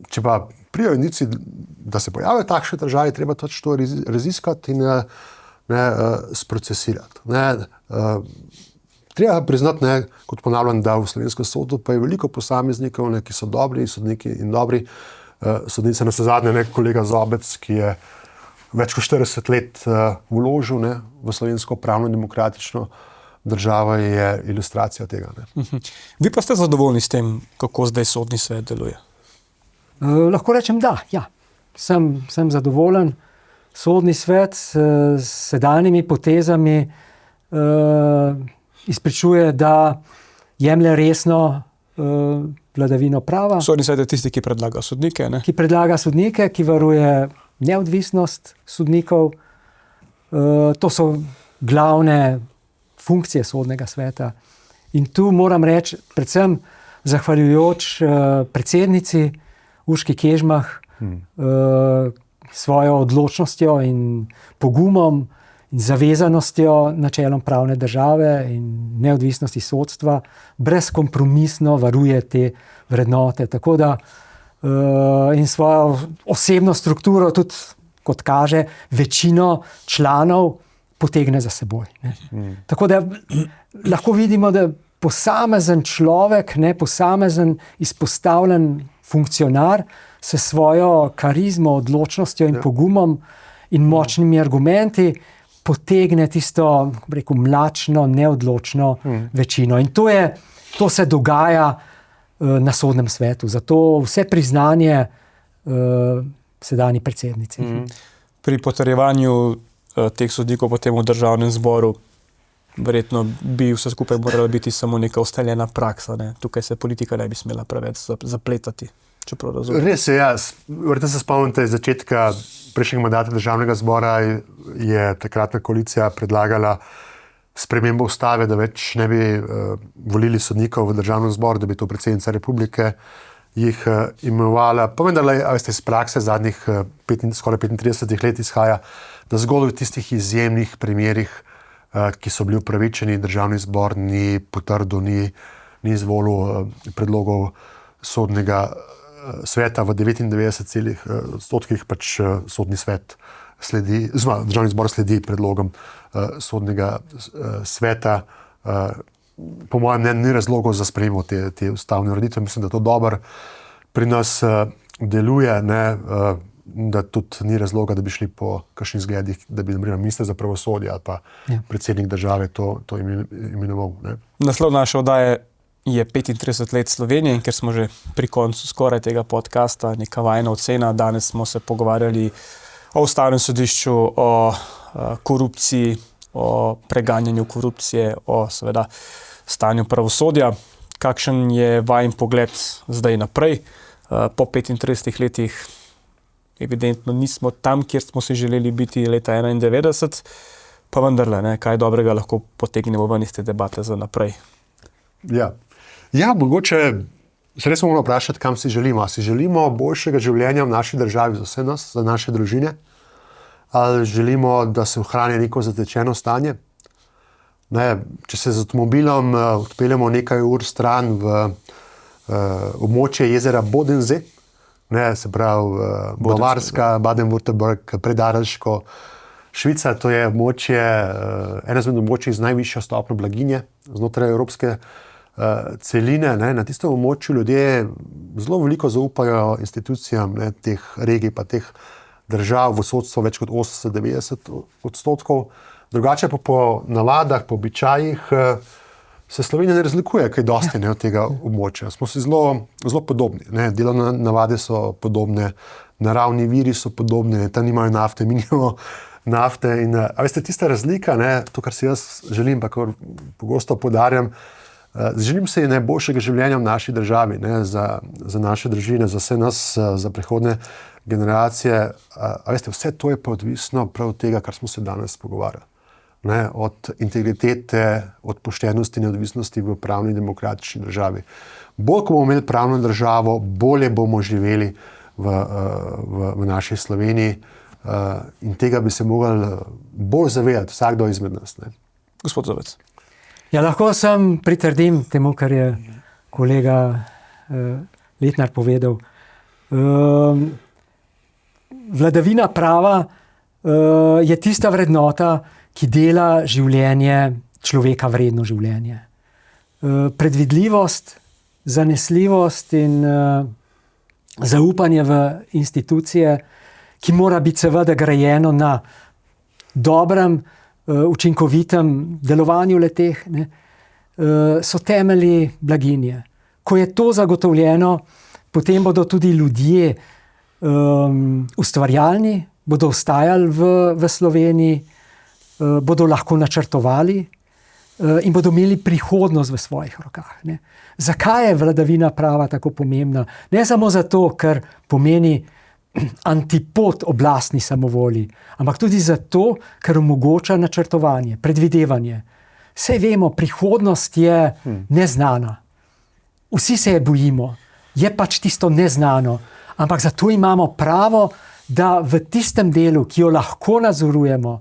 Če pa prijajo indici, da se pojavijo takšne države, treba to raziskati in sprocesirati. Treba priznati, kot ponavljam, da v slovenskem sodu pa je veliko posameznikov, ki so dobri sodniki in dobri sodnice. Na zadnje kolega Zobec, ki je več kot 40 let vložil v slovensko pravno demokratično državo, je ilustracija tega. Vi pa ste zadovoljni s tem, kako zdaj sodni svet deluje? Lahko rečem, da. Ja. Sem zadovoljen. Sodni svet s sedanjimi potezami izpričuje, da jemlje resno vladavino prava. Sodni svet je tisti, ki predlaga sodnike, ne? Ki predlaga sodnike, ki varuje neodvisnost sodnikov. To so glavne funkcije sodnega sveta. In tu moram reči, predvsem zahvaljujoč predsednici Urški Kežmah, svojo odločnostjo in pogumom in zavezanostjo načelom pravne države in neodvisnosti sodstva, brezkompromisno varuje te vrednote. Tako da in svojo osebno strukturo tudi, kot kaže, večino članov potegne za seboj. Tako da lahko vidimo, da posamezen človek, posamezen izpostavljen funkcionar se svojo karizmo, odločnostjo in pogumom in močnimi argumenti potegne tisto, mlačno, neodločno večino. In to se dogaja na sodnem svetu. Zato vse priznanje sedanji predsednici. Pri potrjevanju teh sodnikov potem v državnem zboru verjetno bi vse skupaj morala biti samo neka ustaljena praksa. Tukaj se politika ne bi smela preveč zapletati, čeprav razumem. Res je, verjetno se spomnite iz začetka prejšnjega mandata državnega zbora je takratna koalicija predlagala spremembo ustave, da več ne bi volili sodnikov v državnem zboru, da bi to predsednica republike jih imenovala. Pa vendarle, iz prakse zadnjih skoraj 35 let izhaja, da zgolj v tistih izjemnih primerih, ki so bili upravičeni, državni zbor ni potrdil, ni izvolil predlogov sodnega sveta. V 99,% pač sodni svet sledi, državni zbor sledi predlogom sodnega sveta. Po mojem mnenju ni razlogov za sprejemo te ustavne ureditve. Mislim, da to dobro pri nas deluje, da tudi ni razloga, da bi šli po kakšnih zgledih, da bi minister za pravosodje ali pa predsednik države to imenoval. Naslov naše oddaje je 35 let Slovenije in ker smo že pri koncu skoraj tega podcasta, neka vajna ocena. Danes smo se pogovarjali o Ustavnem sodišču, o korupciji, o preganjanju korupcije, o seveda stanju pravosodja. Kakšen je vajen pogled zdaj naprej? Po 35 letih evidentno nismo tam, kjer smo si želeli biti leta 1991. Pa vendarle, ne, kaj dobrega lahko potegnemo ven iz te debate za naprej? Ja, mogoče se res moramo vprašati, kam si želimo. Si želimo boljšega življenja v naši državi za vse nas, za naše družine? Ali želimo, da se ohrani neko zatečeno stanje? Ne, če se z avtomobilom odpeljemo nekaj ur stran v območje jezera Bodensee, ne, se pravi Bavarska, Baden-Württemberg, Predarelško, Švica, to je območje, eno izmed območij z najvišjo stopnjo blaginje znotraj evropske celine. Ne, na tistem območju ljudje zelo veliko zaupajo institucijam, ne, teh regij pa teh držav, v sodstvo več kot 80-90%. Drugače pa po navadah, po običajih se Slovenija ne razlikuje kaj dosti ne, od tega območja. Smo si zelo podobni. Ne. Delovne navade so podobne, naravni viri so podobni, tam nimajo nafte, mi nimamo nafte. In, a veste, tista razlika, ne, to, kar si jaz želim, pa kar pogosto poudarjam, želim si najboljšega življenja v naši državi, ne, za naše družine, za vse nas, za prihodne generacije. A veste, vse to je pa odvisno prav od tega, kar smo se danes pogovarjali. Ne, od integritete, od poštenosti in neodvisnosti v pravni demokratični državi. Bolj, ko bomo imeli pravno državo, bolje bomo živeli v naši Sloveniji in tega bi se mogli bolj zavedati vsakdo izmed nas. Ne. Gospod Zobec. Ja, lahko sem pritrdim temu, kar je kolega Letnar povedal. Vladavina prava je tista vrednota, ki dela življenje človeka vredno življenje. Predvidljivost, zanesljivost in zaupanje v institucije, ki mora biti seveda grajeno na dobrem, učinkovitem delovanju le-teh, ne, so temelji blaginje. Ko je to zagotovljeno, potem bodo tudi ljudje ustvarjalni, bodo ostajali v Sloveniji, bodo lahko načrtovali in bodo imeli prihodnost v svojih rokah. Ne. Zakaj je vladavina prava tako pomembna? Ne samo zato, ker pomeni antipod oblastni samovolji, ampak tudi zato, ker omogoča načrtovanje, predvidevanje. Saj vemo, prihodnost je neznana. Vsi se je bojimo. Je pač tisto neznano. Ampak zato imamo pravo, da v tistem delu, ki jo lahko nadzorujemo,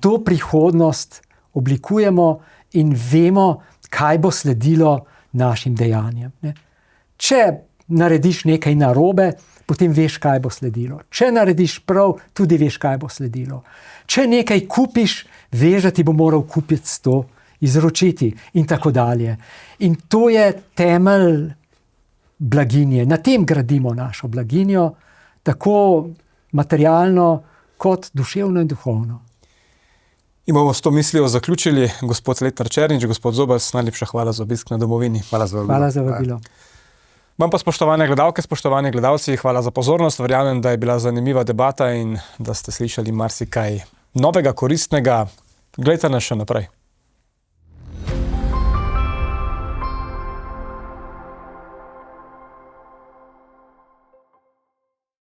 to prihodnost oblikujemo in vemo, kaj bo sledilo našim dejanjem. Ne? Če narediš nekaj narobe, potem veš, kaj bo sledilo. Če narediš prav, tudi veš, kaj bo sledilo. Če nekaj kupiš, veš, da ti bo moral kupiti 100, izročiti in tako dalje. In to je temelj blaginje. Na tem gradimo našo blaginjo, tako materialno, kot duševno in duhovno. In bomo s to mislijo zaključili. Gospod Letnar Černič, gospod Zobec, najlepša hvala za obisk na Domovini. Hvala za vabilo. Hvala za vabilo. Vam pa, spoštovane gledalke, spoštovani gledalci, hvala za pozornost. Verjamem, da je bila zanimiva debata in da ste slišali marsikaj novega, koristnega. Glejte nas še naprej.